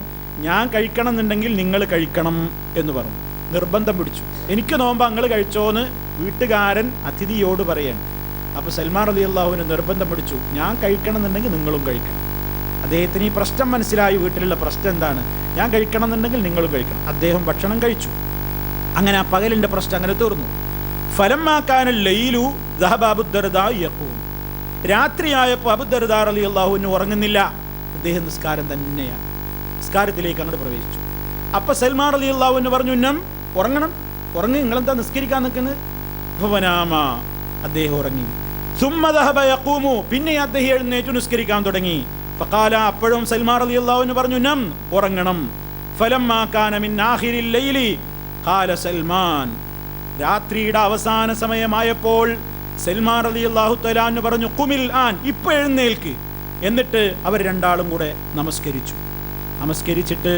ഞാൻ കഴിക്കണം എന്നുണ്ടെങ്കിൽ നിങ്ങൾ കഴിക്കണം എന്ന് പറഞ്ഞു. നിർബന്ധം പിടിച്ചു. എനിക്ക് നോമ്പ്, നിങ്ങൾ കഴിച്ചോന്ന് വീട്ടുകാരൻ അതിഥിയോട് പറയാണ്. അപ്പോൾ സൽമാൻ റളിയല്ലാഹു അൻഹു നിർബന്ധം പിടിച്ചു, ഞാൻ കഴിക്കണം എന്നുണ്ടെങ്കിൽ നിങ്ങളും കഴിക്കണം. അദ്ദേഹത്തിന് ഈ പ്രശ്നം മനസ്സിലായി, വീട്ടിലുള്ള പ്രശ്നം എന്താണ്, ഞാൻ കഴിക്കണം എന്നുണ്ടെങ്കിൽ നിങ്ങളും കഴിക്കണം. അദ്ദേഹം ഭക്ഷണം കഴിച്ചു. അങ്ങനെ ആ പകലിൻ്റെ പ്രശ്നം അങ്ങനെ തീർന്നു. ഫലമ്മാ കാന ലൈലു ദഹബ അബൂദർദാ യഖൂം. രാത്രിയായപ്പോൾ അബൂദർദാ റളിയല്ലാഹു അൻഹു ഉറങ്ങുന്നില്ല, അദ്ദേഹം നിസ്കാരം തന്നെയാണ്, നിസ്കാരത്തിലേക്ക് അങ്ങോട്ട് പ്രവേശിച്ചു. അപ്പോൾ സൽമാൻ റളിയല്ലാഹു അൻഹു പറഞ്ഞു, ഉറങ്ങണം, ഉറങ്ങി, നിങ്ങളെന്താ നിസ്കരിക്കാൻ നിൽക്കുന്നത്? ഫവനാമ, അദ്ദേഹം ഉറങ്ങി. സുമ്മ ദഹബ യഖൂമു, പിന്നെ അദ്ദേഹം എഴുന്നേറ്റു നിസ്കരിക്കാൻ തുടങ്ങി. ഫഖാല, അപ്പോഴും സൽമാൻ റളിയല്ലാഹു അൻഹു പറഞ്ഞു, ഉറങ്ങണം. ഫലമ്മാ കാന മിൻ ആഖിരിൽ ലൈലി ഖാല സൽമാൻ. രാത്രിയുടെ അവസാന സമയമായപ്പോൾ സൽമാൻ റളിയല്ലാഹു തആല അൻഹു പറഞ്ഞു, ഖുമിൽ ആൻ, ഇപ്പോൾ എഴുന്നേൽക്ക്. എന്നിട്ട് അവർ രണ്ടാളും കൂടെ നമസ്കരിച്ചിട്ട്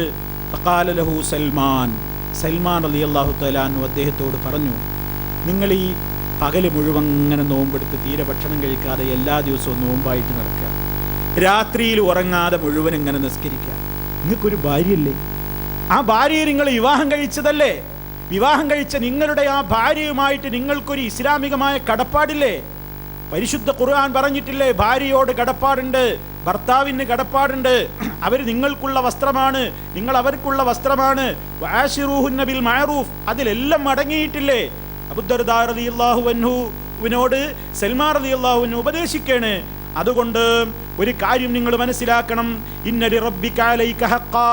ഫഖാല ലഹു സൽമാൻ റളിയല്ലാഹു തആല അൻഹു അദ്ദേഹത്തോട് പറഞ്ഞു, നിങ്ങൾ ഈ പകല് മുഴുവൻ ഇങ്ങനെ നോമ്പെടുത്ത് തീരെ ഭക്ഷണം കഴിക്കാതെ എല്ലാ ദിവസവും നോമ്പായിട്ട് നടക്കുക, രാത്രിയിൽ ഉറങ്ങാതെ മുഴുവൻ ഇങ്ങനെ നിസ്കരിക്കുക, നിങ്ങൾക്കൊരു ഭാര്യയല്ലേ? ആ ഭാര്യയെ നിങ്ങൾ വിവാഹം കഴിച്ചതല്ലേ? വിവാഹം കഴിച്ച നിങ്ങളുടെ ആ ഭാര്യയുമായിട്ട് നിങ്ങൾക്കൊരു ഇസ്ലാമികമായ കടപ്പാടില്ലേ? പരിശുദ്ധ ഖുർആൻ പറഞ്ഞിട്ടില്ലേ, ഭാര്യയോട് കടപ്പാടുണ്ട്, ഭർത്താവിന് കടപ്പാടുണ്ട്. അവർ നിങ്ങൾക്കുള്ള വസ്ത്രമാണ്, നിങ്ങൾ അവർക്കുള്ള വസ്ത്രമാണ്. വആശിറൂഹുന്ന ബിൽ മഅറൂഫ്, അതിലെല്ലാം അടങ്ങിയിട്ടില്ലേ? അബൂദർദാ റളിയല്ലാഹു അൻഹുവിനോട് സൽമാൻ റളിയല്ലാഹു അൻഹു ഉപദേശിക്കാണ്. അതുകൊണ്ട് ഒരു കാര്യം നിങ്ങൾ മനസ്സിലാക്കണം, ഇന്നലി റബ്ബിക അലൈക ഹഖ്ഖാ,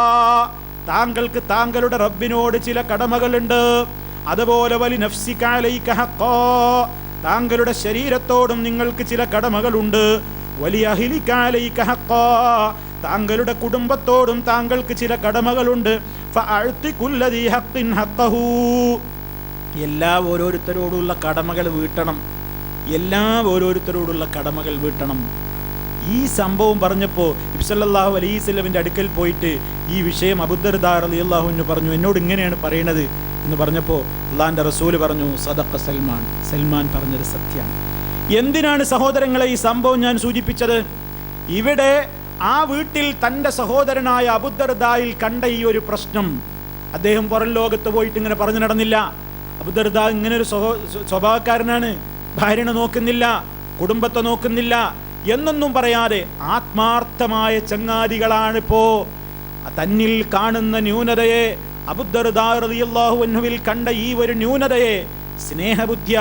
താങ്കൾക്ക് താങ്കളുടെ റബ്ബിനോട് ചില കടമകളുണ്ട്. അതുപോലെ വലി നഫ്സിക അലൈക ഹഖ്ഖാ, താങ്കളുടെ ശരീരത്തോടും നിങ്ങൾക്ക് ചില കടമകളുണ്ട്. വലിയ അഹ്ലിക അലൈക ഹഖ്ഖാ, താങ്കളുടെ കുടുംബത്തോടും താങ്കൾക്ക് ചില കടമകളുണ്ട്. ഫഅഅതി കുല്ലദീ ഹഖ്ഖിൻ ഹഖ്ഖഹു, എല്ലാ ഓരോരുത്തരോടുള്ള കടമകൾ വീട്ടണം, ഓരോരുത്തരോടുള്ള കടമകൾ വീട്ടണം. ഈ സംഭവം പറഞ്ഞപ്പോൾ നബി സല്ലല്ലാഹു അലൈഹി വസല്ലമിന്റെ അടുക്കൽ പോയിട്ട് ഈ വിഷയം അബൂദർദാ റളിയല്ലാഹു അൻഹു പറഞ്ഞു, എന്നോട് ഇങ്ങനെയാണ് പറയണത് എന്ന് പറഞ്ഞപ്പോൾ അള്ളാഹിന്റെ റസൂല് പറഞ്ഞു, സദഖ സൽമാൻ, സൽമാൻ പറഞ്ഞത് സത്യമാണ്. എന്തിനാണ് സഹോദരങ്ങളെ ഈ സംഭവം ഞാൻ സൂചിപ്പിച്ചത്? ഇവിടെ ആ വീട്ടിൽ തൻ്റെ സഹോദരനായ അബൂദർദായിൽ കണ്ട ഈ ഒരു പ്രശ്നം അദ്ദേഹം പുറം ലോകത്ത് പോയിട്ട് ഇങ്ങനെ പറഞ്ഞു നടന്നില്ല. അബൂദർദാ ഇങ്ങനെ ഒരു സ്വഭാവക്കാരനാണ്, ഭാര്യനെ നോക്കുന്നില്ല, കുടുംബത്തെ നോക്കുന്നില്ല എന്നൊന്നും പറയാതെ ആത്മാർത്ഥമായ ചങ്ങാതികളാണിപ്പോ. തന്നിൽ കാണുന്ന ന്യൂനതയെ, അബൂദർദാ റളിയല്ലാഹു അൻഹുവിൽ കണ്ട ഈ ഒരു ന്യൂനതയെ സ്നേഹബുദ്ധ്യ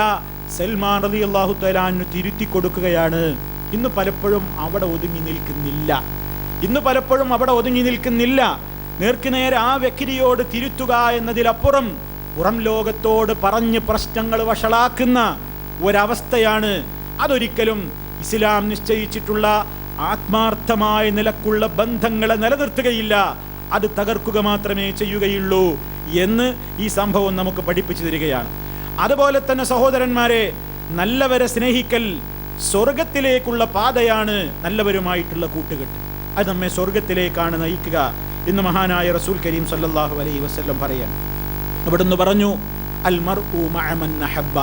സൽമാൻ റളിയല്ലാഹു തആല അൻഹു തിരുത്തി കൊടുക്കുകയാണ്. ഇന്ന് പലപ്പോഴും അവിടെ ഒതുങ്ങി നിൽക്കുന്നില്ല. നേർക്കുനേരെ ആ വ്യക്തിയോട് തിരുത്തുക എന്നതിലപ്പുറം പുറം ലോകത്തോട് പറഞ്ഞ് പ്രശ്നങ്ങൾ വഷളാക്കുന്ന ഒരവസ്ഥയാണ്. അതൊരിക്കലും ഇസ്ലാം നിശ്ചയിച്ചിട്ടുള്ള ആത്മാർത്ഥമായ നിലക്കുള്ള ബന്ധങ്ങളെ നിലനിർത്തുകയില്ല, അത് തകർക്കുക മാത്രമേ ചെയ്യുകയുള്ളൂ എന്ന് ഈ സംഭവം നമുക്ക് പഠിപ്പിച്ചു തരികയാണ്. അതുപോലെ തന്നെ സഹോദരന്മാരെ, നല്ലവരെ സ്നേഹിക്കൽ സ്വർഗത്തിലേക്കുള്ള പാതയാണ്. നല്ലവരുമായിട്ടുള്ള കൂട്ടുകെട്ട് അത് നമ്മെ സ്വർഗത്തിലേക്കാണ് നയിക്കുക എന്ന് മഹാനായ റസൂൽ കരീം സല്ലല്ലാഹു അലൈഹി വസല്ലം പറയാൻ. അവിടുന്ന് പറഞ്ഞു, അൽ മർഉ മഅ മൻ അഹബ്ബ,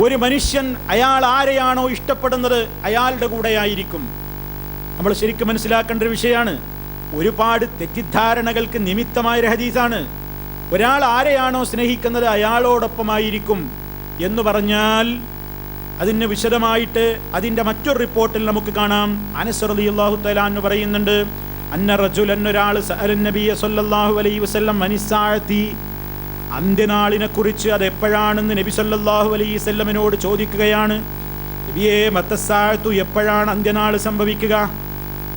ഒരു മനുഷ്യൻ അയാൾ ആരെയാണോ ഇഷ്ടപ്പെടുന്നത് അയാളുടെ കൂടെയായിരിക്കും. നമ്മൾ ശരിക്കും മനസ്സിലാക്കേണ്ട ഒരു വിഷയമാണ്. ഒരുപാട് തെറ്റിദ്ധാരണകൾക്ക് നിമിത്തമായ ഒരു ഹദീസാണ്. ഒരാൾ ആരെയാണോ സ്നേഹിക്കുന്നത് അയാളോടൊപ്പമായിരിക്കും എന്ന് പറഞ്ഞാൽ അതിന് വിശദമായിട്ട് അതിൻ്റെ മറ്റൊരു റിപ്പോർട്ടിൽ നമുക്ക് കാണാം. അനസ് റളിയല്ലാഹു തആല അൻഹു പറയുന്നുണ്ട്, അന്ന റജുലൻ, ഒരാൾ സഅലൻ നബിയ സല്ലല്ലാഹു അലൈഹി വസല്ലം അനിസ്സാഅതി, അന്ത്യനാളിനെ കുറിച്ച് അത് എപ്പോഴാണെന്ന് നബി സല്ലല്ലാഹു അലൈഹി വസല്ലമിനോട് ചോദിക്കുകയാണ്. നബിയേ മത്തസ്സാഅതു, എപ്പോഴാണ് അന്ത്യനാൾ സംഭവിക്കുക?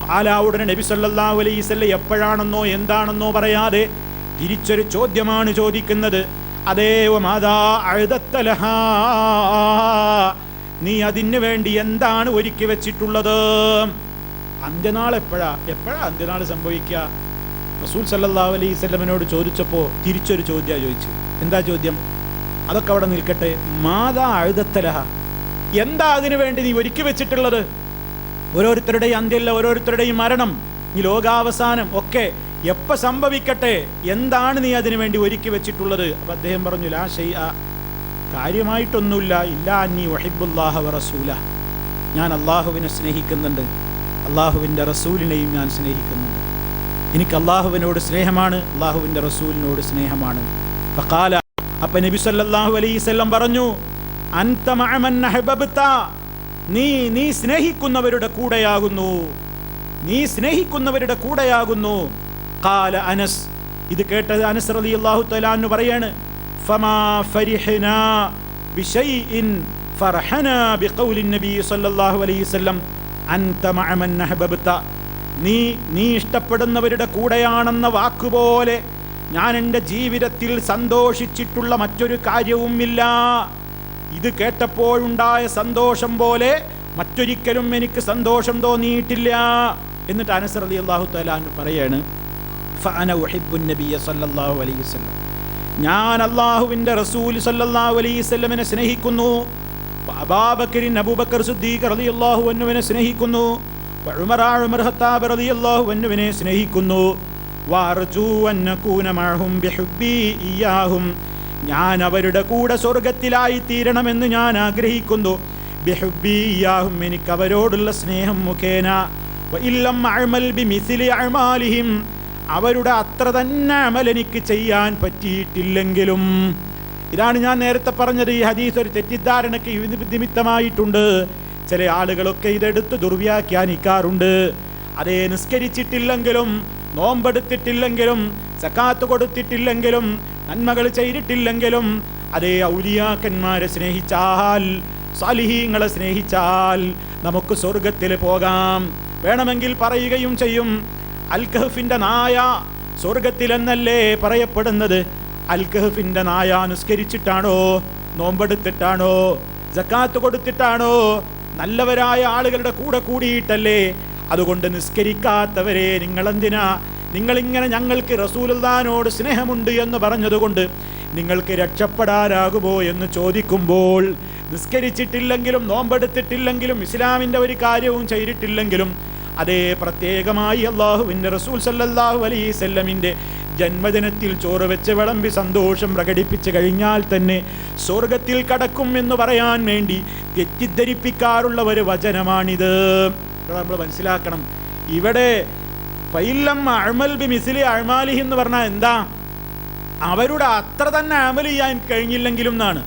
ഖാല, ഉടനെ നബി സല്ലല്ലാഹു അലൈഹി വസല്ലം എപ്പോഴാണെന്നോ എന്താണെന്നോ പറയാതെ തിരിച്ചൊരു ചോദ്യമാണ് ചോദിക്കുന്നത്. അതേ, വമാദാ അഅദത്ത ലഹാ, നീ അതിന് വേണ്ടി എന്താണ് ഒരുക്കി വെച്ചിട്ടുള്ളത്? അന്ത്യനാൾ എപ്പോഴാ അന്ത്യനാൾ സംഭവിക്കുക? റസൂൽ സല്ലല്ലാഹു അലൈഹി വസല്ലമിനോട് ചോദിച്ചപ്പോൾ തിരിച്ചൊരു ചോദ്യം ചോദിച്ചു. എന്താ ചോദ്യം? അതൊക്കെ അവിടെ നിൽക്കട്ടെ. മാദാ അഅദത്ത ലഹാ, എന്താ അതിനു വേണ്ടി നീ ഒരുക്കി വെച്ചിട്ടുള്ളത്? ഓരോരുത്തരുടെയും അന്ത്യല്ല, ഓരോരുത്തരുടെയും മരണം, ഈ ലോകാവസാനം ഒക്കെ എപ്പോൾ സംഭവിക്കട്ടെ, എന്താണ് നീ അതിനു വേണ്ടി ഒരുക്കി വെച്ചിട്ടുള്ളത്? അപ്പം അദ്ദേഹം പറഞ്ഞു, ലാ ശൈഅ, കാര്യമായിട്ടൊന്നുമില്ല, ഇല്ലാ അന്നി വഹിബ്ബുല്ലാഹ വറസൂല, ഞാൻ അള്ളാഹുവിനെ സ്നേഹിക്കുന്നുണ്ട്, അള്ളാഹുവിൻ്റെ റസൂലിനെയും ഞാൻ സ്നേഹിക്കുന്നുണ്ട്. എനിക്ക് അള്ളാഹുവിനോട് സ്നേഹമാണ്, അള്ളാഹുവിൻ്റെ റസൂലിനോട് സ്നേഹമാണ്. ഫഖാല, അപ്പം നബി സല്ലല്ലാഹു അലൈഹി വസല്ലം പറഞ്ഞു, അൻത മഅ മൻ അഹ്ബബ്ത, നീ സ്നേഹിക്കുന്നവരുടെ കൂടെയാകുന്നു. ഖാല അനസ്, ഇത് കേട്ടത് അനസ് റളിയല്ലാഹു തആല അൻഹു പറയാണ്, ഫമാ ഫരിഹനാ ബിശൈഇൻ ഫർഹനാ ബിഖൗലി നബി സല്ലല്ലാഹു അലൈഹി വസല്ലം അൻത മഅ മൻ അഹ്ബബ്ത, നീ ഇഷ്ടപ്പെടുന്നവരുടെ കൂടെയാണെന്ന വാക്കുപോലെ ഞാൻ എൻ്റെ ജീവിതത്തിൽ സന്തോഷിച്ചിട്ടുള്ള മറ്റൊരു കാര്യവുമില്ല. ഇത് കേട്ടപ്പോഴുണ്ടായ സന്തോഷം പോലെ മറ്റൊരിക്കലും എനിക്ക് സന്തോഷം തോന്നിയിട്ടില്ല. എന്നിട്ട് അനസ് റളിയല്ലാഹു തആല അൻഹു പറയാണ്, ഫഅന ഉഹിബ്ബുൻ നബിയ സല്ലല്ലാഹു അലൈഹി വസല്ലം, ഞാൻ അല്ലാഹുവിൻ്റെ റസൂൽ സല്ലല്ലാഹു അലൈഹി വസല്ലമിനെ സ്നേഹിക്കുന്നു. അബൂബക്കർ സിദ്ദീഖ് റളിയല്ലാഹു അൻഹുവിനെ സ്നേഹിക്കുന്നു. ഉമർ ഖത്താബ് റളിയല്ലാഹു അൻഹുവിനെ സ്നേഹിക്കുന്നു. വഅർജു അൻ നകൂന മഅഹും ബിഹുബ്ബി ഇയ്യാഹും, ഞാൻ അവരുടെ കൂടെ സ്വർഗത്തിലായി തീരണമെന്ന് ഞാൻ ആഗ്രഹിക്കുന്നു. ബിഹുബ്ബി ഇയ്യാഹും, എനിക്ക് അവരോടുള്ള സ്നേഹം മുഖേന. വഇല്ലം അഅമൽ ബിമിസ്ലി അഅമാലിഹിം, അവരുടെ അത്ര തന്നെ അമൽ എനിക്ക് ചെയ്യാൻ പറ്റിയിട്ടില്ലെങ്കിലും, ഇതാണ് ഞാൻ നേരത്തെ പറഞ്ഞത്, ഈ ഹദീസ് ഒരു തെറ്റിദ്ധാരണയ്ക്ക് നിമിത്തമായിട്ടുണ്ട്. ചില ആളുകളൊക്കെ ഇതെടുത്ത് ദുർവ്യാഖ്യാനിക്കാറുണ്ട്. അതേ, നിസ്കരിച്ചിട്ടില്ലെങ്കിലും, നോമ്പെടുത്തിട്ടില്ലെങ്കിലും, സക്കാത്ത് കൊടുത്തിട്ടില്ലെങ്കിലും, നന്മകൾ ചെയ്തിട്ടില്ലെങ്കിലും, അതേ ഔലിയാക്കന്മാരെ സ്നേഹിച്ചാൽ, സാലിഹീങ്ങളെ സ്നേഹിച്ചാൽ നമുക്ക് സ്വർഗത്തിൽ പോകാം. വേണമെങ്കിൽ പറയുകയും ചെയ്യും, അൽ കഹ്ഫിന്റെ നായ സ്വർഗത്തിലെന്നല്ലേ പറയപ്പെടുന്നത്? അൽ കഹ്ഫിന്റെ നായ നിസ്കരിച്ചിട്ടാണോ, നോമ്പെടുത്തിട്ടാണോ, സക്കാത്ത് കൊടുത്തിട്ടാണോ, നല്ലവരായ ആളുകളുടെ കൂടെ കൂടിയിട്ടല്ലേ? അതുകൊണ്ട് നിസ്കരിക്കാത്തവരെ നിങ്ങളിങ്ങനെ ഞങ്ങൾക്ക് റസൂലുള്ളാഹിനോട് സ്നേഹമുണ്ട് എന്ന് പറഞ്ഞതുകൊണ്ട് നിങ്ങൾക്ക് രക്ഷപ്പെടാനാകുമോ എന്ന് ചോദിക്കുമ്പോൾ, നിസ്കരിച്ചിട്ടില്ലെങ്കിലും, നോമ്പെടുത്തിട്ടില്ലെങ്കിലും, ഇസ്ലാമിൻ്റെ ഒരു കാര്യവും ചെയ്തിട്ടില്ലെങ്കിലും, അതേ പ്രത്യേകമായി അല്ലാഹുവിൻ്റെ റസൂൽ സല്ലല്ലാഹു അലൈഹി വസല്ലമിൻ്റെ ജന്മദിനത്തിൽ ചോറ് വെച്ച് വിളമ്പി സന്തോഷം പ്രകടിപ്പിച്ചു കഴിഞ്ഞാൽ തന്നെ സ്വർഗത്തിൽ കടക്കും എന്ന് പറയാൻ വേണ്ടി തെറ്റിദ്ധരിപ്പിക്കാറുള്ള ഒരു വചനമാണിത്. നമ്മൾ മനസ്സിലാക്കണം, ഇവിടെ ഫൈലം അഅ്മൽ ബിമിസ്ലി അഅ്മാലിഹി എന്ന് പറഞ്ഞാൽ എന്താ? അവരുടെ അത്ര തന്നെ അമൽ ചെയ്യാൻ കഴിഞ്ഞില്ലെങ്കിലും എന്നാണ്.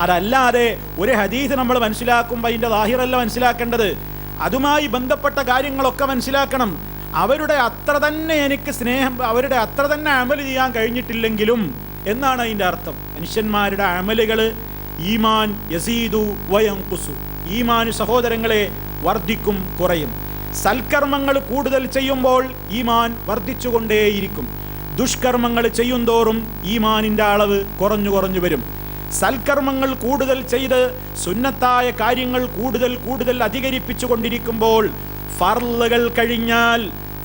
അതല്ലാതെ ഒരു ഹദീസ് നമ്മൾ മനസ്സിലാക്കുമ്പോൾ അതിൻ്റെ ലാഹിറല്ല മനസ്സിലാക്കേണ്ടത്, അതുമായി ബന്ധപ്പെട്ട കാര്യങ്ങളൊക്കെ മനസ്സിലാക്കണം. അവരുടെ അത്ര തന്നെ എനിക്ക് സ്നേഹം, അവരുടെ അത്ര തന്നെ അമൽ ചെയ്യാൻ കഴിഞ്ഞിട്ടില്ലെങ്കിലും എന്നാണ് അതിൻ്റെ അർത്ഥം. മനുഷ്യന്മാരുടെ അമലുകൾ ഈമാൻ യസീദു വയൻഖുസു, ഈമാൻ സഹോദരങ്ങളെ വർദ്ധിക്കും, കുറയും. സൽക്കർമ്മങ്ങൾ കൂടുതൽ ചെയ്യുമ്പോൾ ഈമാൻ വർദ്ധിച്ചുകൊണ്ടേയിരിക്കും. ദുഷ്കർമ്മങ്ങൾ ചെയ്യുന്തോറും ഈമാനിൻ്റെ അളവ് കുറഞ്ഞു കുറഞ്ഞു വരും. സൽക്കർമ്മങ്ങൾ കൂടുതൽ ചെയ്ത് സുന്നത്തായ കാര്യങ്ങൾ കൂടുതൽ അധികരിപ്പിച്ചു കൊണ്ടിരിക്കുമ്പോൾ ഫർളുകൾ കഴിഞ്ഞാൽ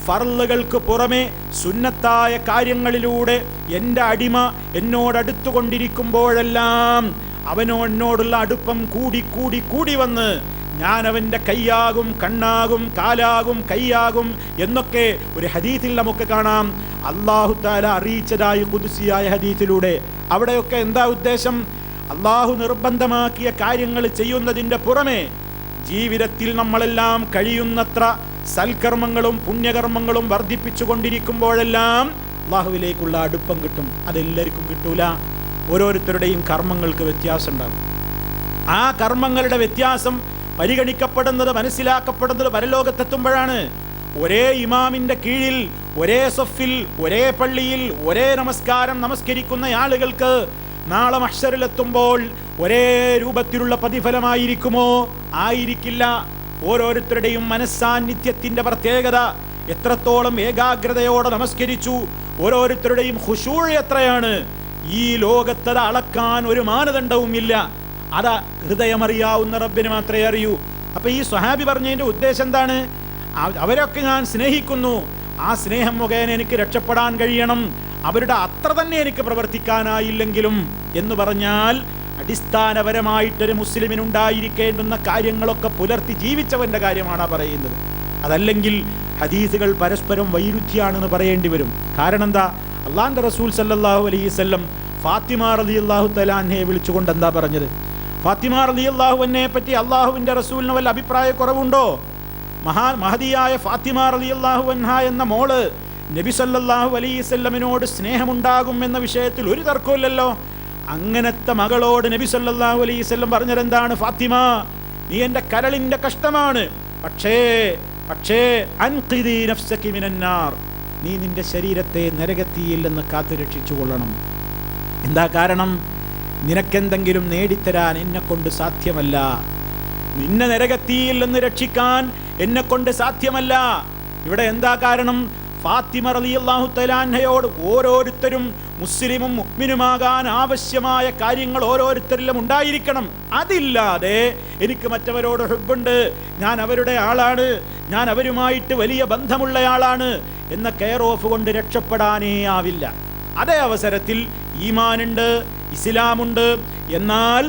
ഫർളുകൾക്ക് പുറമെ സുന്നത്തായ കാര്യങ്ങളിലൂടെ എൻ്റെ അടിമ എന്നോടടുത്തുകൊണ്ടിരിക്കുമ്പോഴെല്ലാം എന്നോടുള്ള അടുപ്പം കൂടി വന്ന് ഞാൻ അവൻ്റെ കൈയാകും, കണ്ണാകും, കാലാകും, കൈയാകും എന്നൊക്കെ ഒരു ഹദീസിൽ നമുക്ക് കാണാം. അല്ലാഹു തആല അറിയിച്ചതായി ഖുദ്സിയായ ഹദീസിലൂടെ. അവിടെയൊക്കെ എന്താ ഉദ്ദേശം? അല്ലാഹു നിർബന്ധമാക്കിയ കാര്യങ്ങൾ ചെയ്യുന്നതിൻ്റെ പുറമെ ജീവിതത്തിൽ നമ്മളെല്ലാം കഴിയുന്നത്ര സൽക്കർമ്മങ്ങളും പുണ്യകർമ്മങ്ങളും വർദ്ധിപ്പിച്ചു കൊണ്ടിരിക്കുമ്പോഴെല്ലാം അല്ലാഹുവിലേക്കുള്ള അടുപ്പം കിട്ടും. അതെല്ലാവർക്കും കിട്ടൂല. ഓരോരുത്തരുടെയും കർമ്മങ്ങൾക്ക് വ്യത്യാസം ഉണ്ടാകും. ആ കർമ്മങ്ങളുടെ വ്യത്യാസം പരിഗണിക്കപ്പെടുന്നത്, മനസ്സിലാക്കപ്പെടുന്നത് പരലോകത്തെത്തുമ്പോഴാണ്. ഒരേ ഇമാമിൻ്റെ കീഴിൽ, ഒരേ സഫിൽ, ഒരേ പള്ളിയിൽ, ഒരേ നമസ്കാരം നമസ്കരിക്കുന്ന ആളുകൾക്ക് നാളെ മഹ്ശറിലെത്തുമ്പോൾ ഒരേ രൂപത്തിലുള്ള പ്രതിഫലമായിരിക്കുമോ? ആയിരിക്കില്ല. ഓരോരുത്തരുടെയും മനസ്സാന്നിധ്യത്തിൻ്റെ പ്രത്യേകത, എത്രത്തോളം ഏകാഗ്രതയോടെ നമസ്കരിച്ചു, ഓരോരുത്തരുടെയും ഖുശൂഅ് എത്രയാണ്, ഈ ലോകത്തത് അളക്കാൻ ഒരു മാനദണ്ഡവുമില്ല. അത് ഹൃദയമറിയാവുന്ന റബ്ബിന് മാത്രമേ അറിയൂ. അപ്പൊ ഈ സ്വഹാബി പറഞ്ഞതിൻ്റെ ഉദ്ദേശം എന്താണ്? അവരൊക്കെ ഞാൻ സ്നേഹിക്കുന്നു, ആ സ്നേഹം മുഖേന എനിക്ക് രക്ഷപ്പെടാൻ കഴിയണം, അവരുടെ അത്ര തന്നെ എനിക്ക് പ്രവർത്തിക്കാനായില്ലെങ്കിലും എന്ന് പറഞ്ഞാൽ അടിസ്ഥാനപരമായിട്ടൊരു മുസ്ലിമിനുണ്ടായിരിക്കേണ്ടുന്ന കാര്യങ്ങളൊക്കെ പുലർത്തി ജീവിച്ചവൻ്റെ കാര്യമാണ് പറയുന്നത്. അതല്ലെങ്കിൽ ഹദീസുകൾ പരസ്പരം വൈരുദ്ധ്യാണെന്ന് പറയേണ്ടി വരും. കാരണം എന്താ? അള്ളാഹുവിൻ്റെ റസൂൽ സല്ലല്ലാഹു അലൈഹി വസല്ലം ഫാത്തിമ റളിയല്ലാഹു തആല അൻഹയെ വിളിച്ചുകൊണ്ട് എന്താ പറഞ്ഞത്? ഫാത്തിമ റളിയല്ലാഹു അൻഹയെ പറ്റി അള്ളാഹുവിൻ്റെ റസൂലിന് വല്ല അഭിപ്രായക്കുറവുണ്ടോ? മഹദിയായ ഫാത്തിമ റളിയല്ലാഹു അൻഹ എന്ന മോള് നബി സല്ലല്ലാഹു അലൈഹി വസല്ലമിനോട് സ്നേഹമുണ്ടാകും എന്ന വിഷയത്തിൽ ഒരു തർക്കമില്ലല്ലോ. അങ്ങനത്തെ മകളോട് നബി സല്ലല്ലാഹു അലൈഹി വസല്ലം പറഞ്ഞതെന്താണ്? ഫാത്തിമ, നീ എൻ്റെ കരളിൻ്റെ കഷ്ടമാണ്, പക്ഷേ അൻഖിദി നഫ്സകി മിനന്നാർ, നീ നിന്റെ ശരീരത്തെ നരകത്തിയിൽ നിന്ന് കാത്തുരക്ഷിച്ചു കൊള്ളണം. എന്താ കാരണം? നിനക്കെന്തെങ്കിലും നേടിത്തരാൻ എന്നെക്കൊണ്ട് സാധ്യമല്ല, നിന്നെ നരകത്തിയിൽ നിന്ന് രക്ഷിക്കാൻ എന്നെക്കൊണ്ട് സാധ്യമല്ല. ഇവിടെ എന്താ കാരണം? ഫാത്തിമ റളിയല്ലാഹു തആല അൻഹയോട് ഓരോരുത്തരും മുസ്ലിമും മുഅ്മിനുമാകാൻ ആവശ്യമായ കാര്യങ്ങൾ ഓരോരുത്തരിലും ഉണ്ടായിരിക്കണം. അതില്ലാതെ എനിക്ക് മറ്റവരോട് ഹുബ്ബുണ്ട്, ഞാൻ അവരുടെ ആളാണ്, ഞാൻ അവരുമായിട്ട് വലിയ ബന്ധമുള്ളയാളാണ് എന്ന കെയർ ഓഫ് കൊണ്ട് രക്ഷപ്പെടാനേ ആവില്ല. അതേ അവസരത്തിൽ ഈമാനുണ്ട്, ഇസ്ലാമുണ്ട്, എന്നാൽ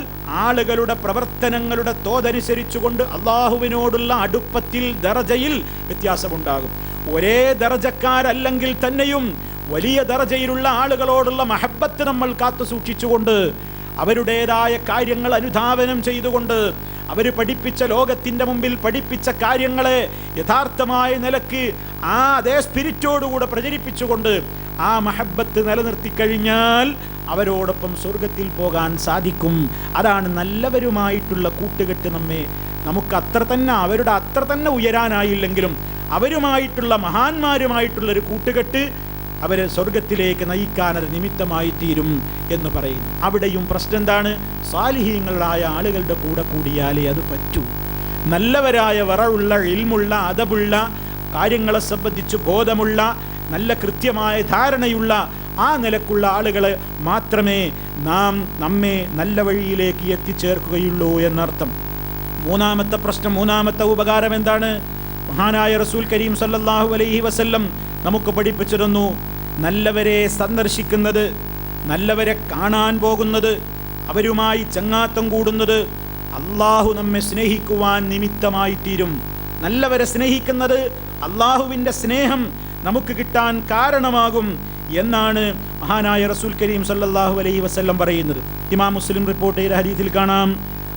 ആളുകളുടെ പ്രവർത്തനങ്ങളുടെ തോതനുസരിച്ചുകൊണ്ട് അള്ളാഹുവിനോടുള്ള അടുപ്പത്തിൽ ദറജയിൽ വ്യത്യാസമുണ്ടാകും. ഒരേ ദറജക്കാരല്ലെങ്കിൽ തന്നെയും വലിയ ദറജയിലുള്ള ആളുകളോടുള്ള മഹബത്ത് നമ്മൾ കാത്തു സൂക്ഷിച്ചുകൊണ്ട് അവരുടേതായ കാര്യങ്ങൾ അനുധാവനം ചെയ്തുകൊണ്ട് അവർ പഠിപ്പിച്ച, ലോകത്തിൻ്റെ മുമ്പിൽ പഠിപ്പിച്ച കാര്യങ്ങളെ യഥാർത്ഥമായ നിലക്ക് അതേ സ്പിരിറ്റോടുകൂടെ പ്രചരിപ്പിച്ചുകൊണ്ട് ആ മഹബത്ത് നിലനിർത്തി കഴിഞ്ഞാൽ അവരോടൊപ്പം സ്വർഗത്തിൽ പോകാൻ സാധിക്കും. അതാണ് നല്ലവരുമായിട്ടുള്ള കൂട്ടുകെട്ട്. നമുക്ക് അത്ര തന്നെ, അവരുടെ അത്ര തന്നെ ഉയരാനായില്ലെങ്കിലും അവരുമായിട്ടുള്ള, മഹാന്മാരുമായിട്ടുള്ളൊരു കൂട്ടുകെട്ട് അവരെ സ്വർഗത്തിലേക്ക് നയിക്കാൻ അത് നിമിത്തമായി തീരും എന്ന് പറയുന്നു. അവിടെയും പ്രശ്നം എന്താണ്? സാലിഹീങ്ങളായ ആളുകളുടെ കൂടെ കൂടിയാലേ അത് പറ്റൂ. നല്ലവരായ വറവുള്ള, ഇൽമുള്ള, അദബുള്ള, കാര്യങ്ങളെ സംബന്ധിച്ച് ബോധമുള്ള, നല്ല കൃത്യമായ ധാരണയുള്ള ആ നിലക്കുള്ള ആളുകളെ മാത്രമേ നമ്മെ നല്ല വഴിയിലേക്ക് എത്തിച്ചേർക്കുകയുള്ളൂ എന്നർത്ഥം. മൂന്നാമത്തെ പ്രശ്നം, മൂന്നാമത്തെ ഉപകാരം എന്താണ്? മഹാനായ റസൂൽ കരീം സല്ലല്ലാഹു അലൈഹി വസല്ലം നമുക്ക് പഠിപ്പിച്ചു തന്നു, നല്ലവരെ സന്ദർശിക്കുന്നത്, നല്ലവരെ കാണാൻ പോകുന്നത്, അവരുമായി ചങ്ങാത്തം കൂടുന്നത് അള്ളാഹു നമ്മെ സ്നേഹിക്കുവാൻ നിമിത്തമായി തീരും. നല്ലവരെ സ്നേഹിക്കുന്നത് അള്ളാഹുവിൻ്റെ സ്നേഹം നമുക്ക് കിട്ടാൻ കാരണമാകും എന്നാണ് മഹാനായ റസൂൽ കരീം സല്ലല്ലാഹു അലൈഹി വസല്ലം പറയുന്നത്. ഇമാം മുസ്ലിം റിപ്പോർട്ട് ചെയ്ത ഹദീസിൽ കാണാം,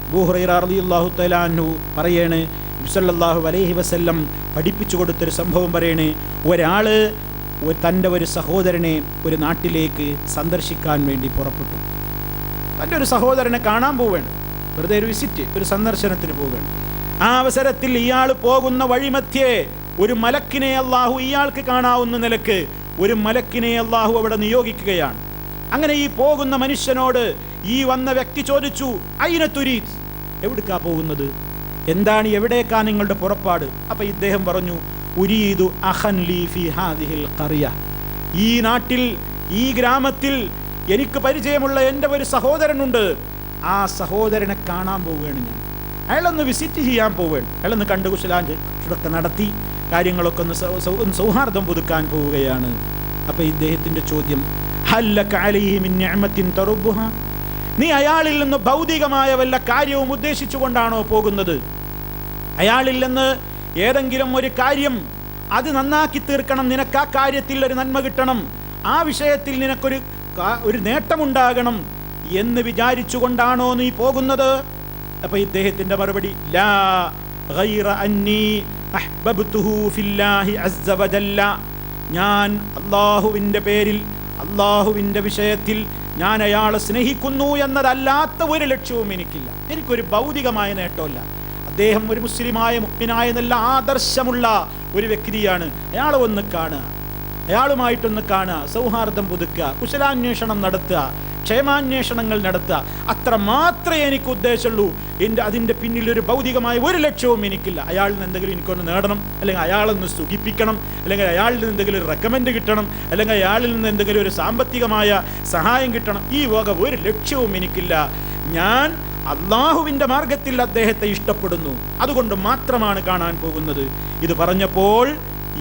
അബൂ ഹുറൈറ റളിയല്ലാഹു തആല അൻഹു പറയാണ്, നബി സല്ലല്ലാഹു അലൈഹി വസല്ലം പഠിപ്പിച്ചു കൊടുത്തൊരു സംഭവം പറയണേ. ഒരാൾ തൻ്റെ ഒരു സഹോദരനെ ഒരു നാട്ടിലേക്ക് സന്ദർശിക്കാൻ വേണ്ടി പുറപ്പെട്ടു. തൻ്റെ ഒരു സഹോദരനെ കാണാൻ പോവുകയാണ്, വെറുതെ ഒരു വിസിറ്റ്, ഒരു സന്ദർശനത്തിന് പോവുകയാണ്. ആ അവസരത്തിൽ ഇയാൾ പോകുന്ന വഴിമധ്യേ ഒരു മലക്കിനെ അള്ളാഹു, ഇയാൾക്ക് കാണാവുന്ന നിലക്ക് ഒരു മലക്കിനെ അള്ളാഹു അവിടെ നിയോഗിക്കുകയാണ്. അങ്ങനെ ഈ പോകുന്ന മനുഷ്യനോട് ഈ വന്ന വ്യക്തി ചോദിച്ചു, അയിന തുരീദ്, എവിടേക്കാ പോകുന്നത്, എന്താണ്, എവിടേക്കാ നിങ്ങളുടെ പുറപ്പാട്? അപ്പം ഇദ്ദേഹം പറഞ്ഞു, ഉരീദു അഖൻ ലീ ഫീ ഹാദിഹിൽ ഖറിയ, ഈ നാട്ടിൽ, ഈ ഗ്രാമത്തിൽ എനിക്ക് പരിചയമുള്ള എൻ്റെ ഒരു സഹോദരനുണ്ട്, ആ സഹോദരനെ കാണാൻ പോവുകയാണ് ഞാൻ, അയാളൊന്ന് വിസിറ്റ് ചെയ്യാൻ പോവുകയാണ്, അയാളൊന്ന് കണ്ടു കുശലാഞ്ചൊക്കെ നടത്തി കാര്യങ്ങളൊക്കെ ഒന്ന് സൗഹാർദ്ദം പുതുക്കാൻ പോവുകയാണ്. അപ്പം ഇദ്ദേഹത്തിൻ്റെ ചോദ്യം, ഹല്ലക അലൈഹി മിൻ നിഅമത്തിൻ തറുബ്ബുഹാ, നീ അയാളിൽ നിന്ന് ഭൗതികമായ വല്ല കാര്യവും ഉദ്ദേശിച്ചു കൊണ്ടാണോ പോകുന്നത്? അയാളിൽ നിന്ന് ഏതെങ്കിലും ഒരു കാര്യം, അത് നന്നാക്കി തീർക്കണം, നിനക്ക് ആ കാര്യത്തിൽ ഒരു നന്മ കിട്ടണം, ആ വിഷയത്തിൽ നിനക്കൊരു നേട്ടമുണ്ടാകണം എന്ന് വിചാരിച്ചുകൊണ്ടാണോ നീ പോകുന്നത്? അപ്പൊ ഇദ്ദേഹത്തിന്റെ മറുപടി, ലാ ഗൈറ അന്നീ അഹ്ബബ്തുഹു ഫില്ലാഹി അസ്സ വജല്ല, ഞാൻ അല്ലാഹുവിൻ്റെ പേരിൽ, അല്ലാഹുവിൻ്റെ വിഷയത്തിൽ ഞാൻ അയാളെ സ്നേഹിക്കുന്നു എന്നതല്ലാത്ത ഒരു ലക്ഷ്യവും എനിക്കില്ല. എനിക്കൊരു ഭൗതികമായ നേട്ടമല്ല. അദ്ദേഹം ഒരു മുസ്ലിമായ, മുഅ്മിനായ നല്ല ആദർശമുള്ള ഒരു വ്യക്തിയാണ്. അയാളെ ഒന്ന് കാണുക, അയാളുമായിട്ടൊന്ന് കാണുക, സൗഹാർദ്ദം പുതുക്കുക, കുശലാന്വേഷണം നടത്തുക, ക്ഷേമാന്വേഷണങ്ങൾ നടത്തുക, അത്ര മാത്രമേ എനിക്ക് ഉദ്ദേശമുള്ളൂ. അതിൻ്റെ പിന്നിൽ ഒരു ഭൗതികമായ ഒരു ലക്ഷ്യവും എനിക്കില്ല. അയാളിൽ നിന്ന് എന്തെങ്കിലും എനിക്കൊന്ന് നേടണം, അല്ലെങ്കിൽ അയാളൊന്ന് സുഖിപ്പിക്കണം, അല്ലെങ്കിൽ അയാളിൽ നിന്ന് എന്തെങ്കിലും ഒരു റെക്കമെൻഡ് കിട്ടണം, അല്ലെങ്കിൽ അയാളിൽ നിന്ന് എന്തെങ്കിലും ഒരു സാമ്പത്തികമായ സഹായം കിട്ടണം, ഈ വക ഒരു ലക്ഷ്യവും എനിക്കില്ല. ഞാൻ അള്ളാഹുവിൻ്റെ മാർഗത്തിൽ അദ്ദേഹത്തെ ഇഷ്ടപ്പെടുന്നു, അതുകൊണ്ട് മാത്രമാണ് കാണാൻ പോകുന്നത്. ഇത് പറഞ്ഞപ്പോൾ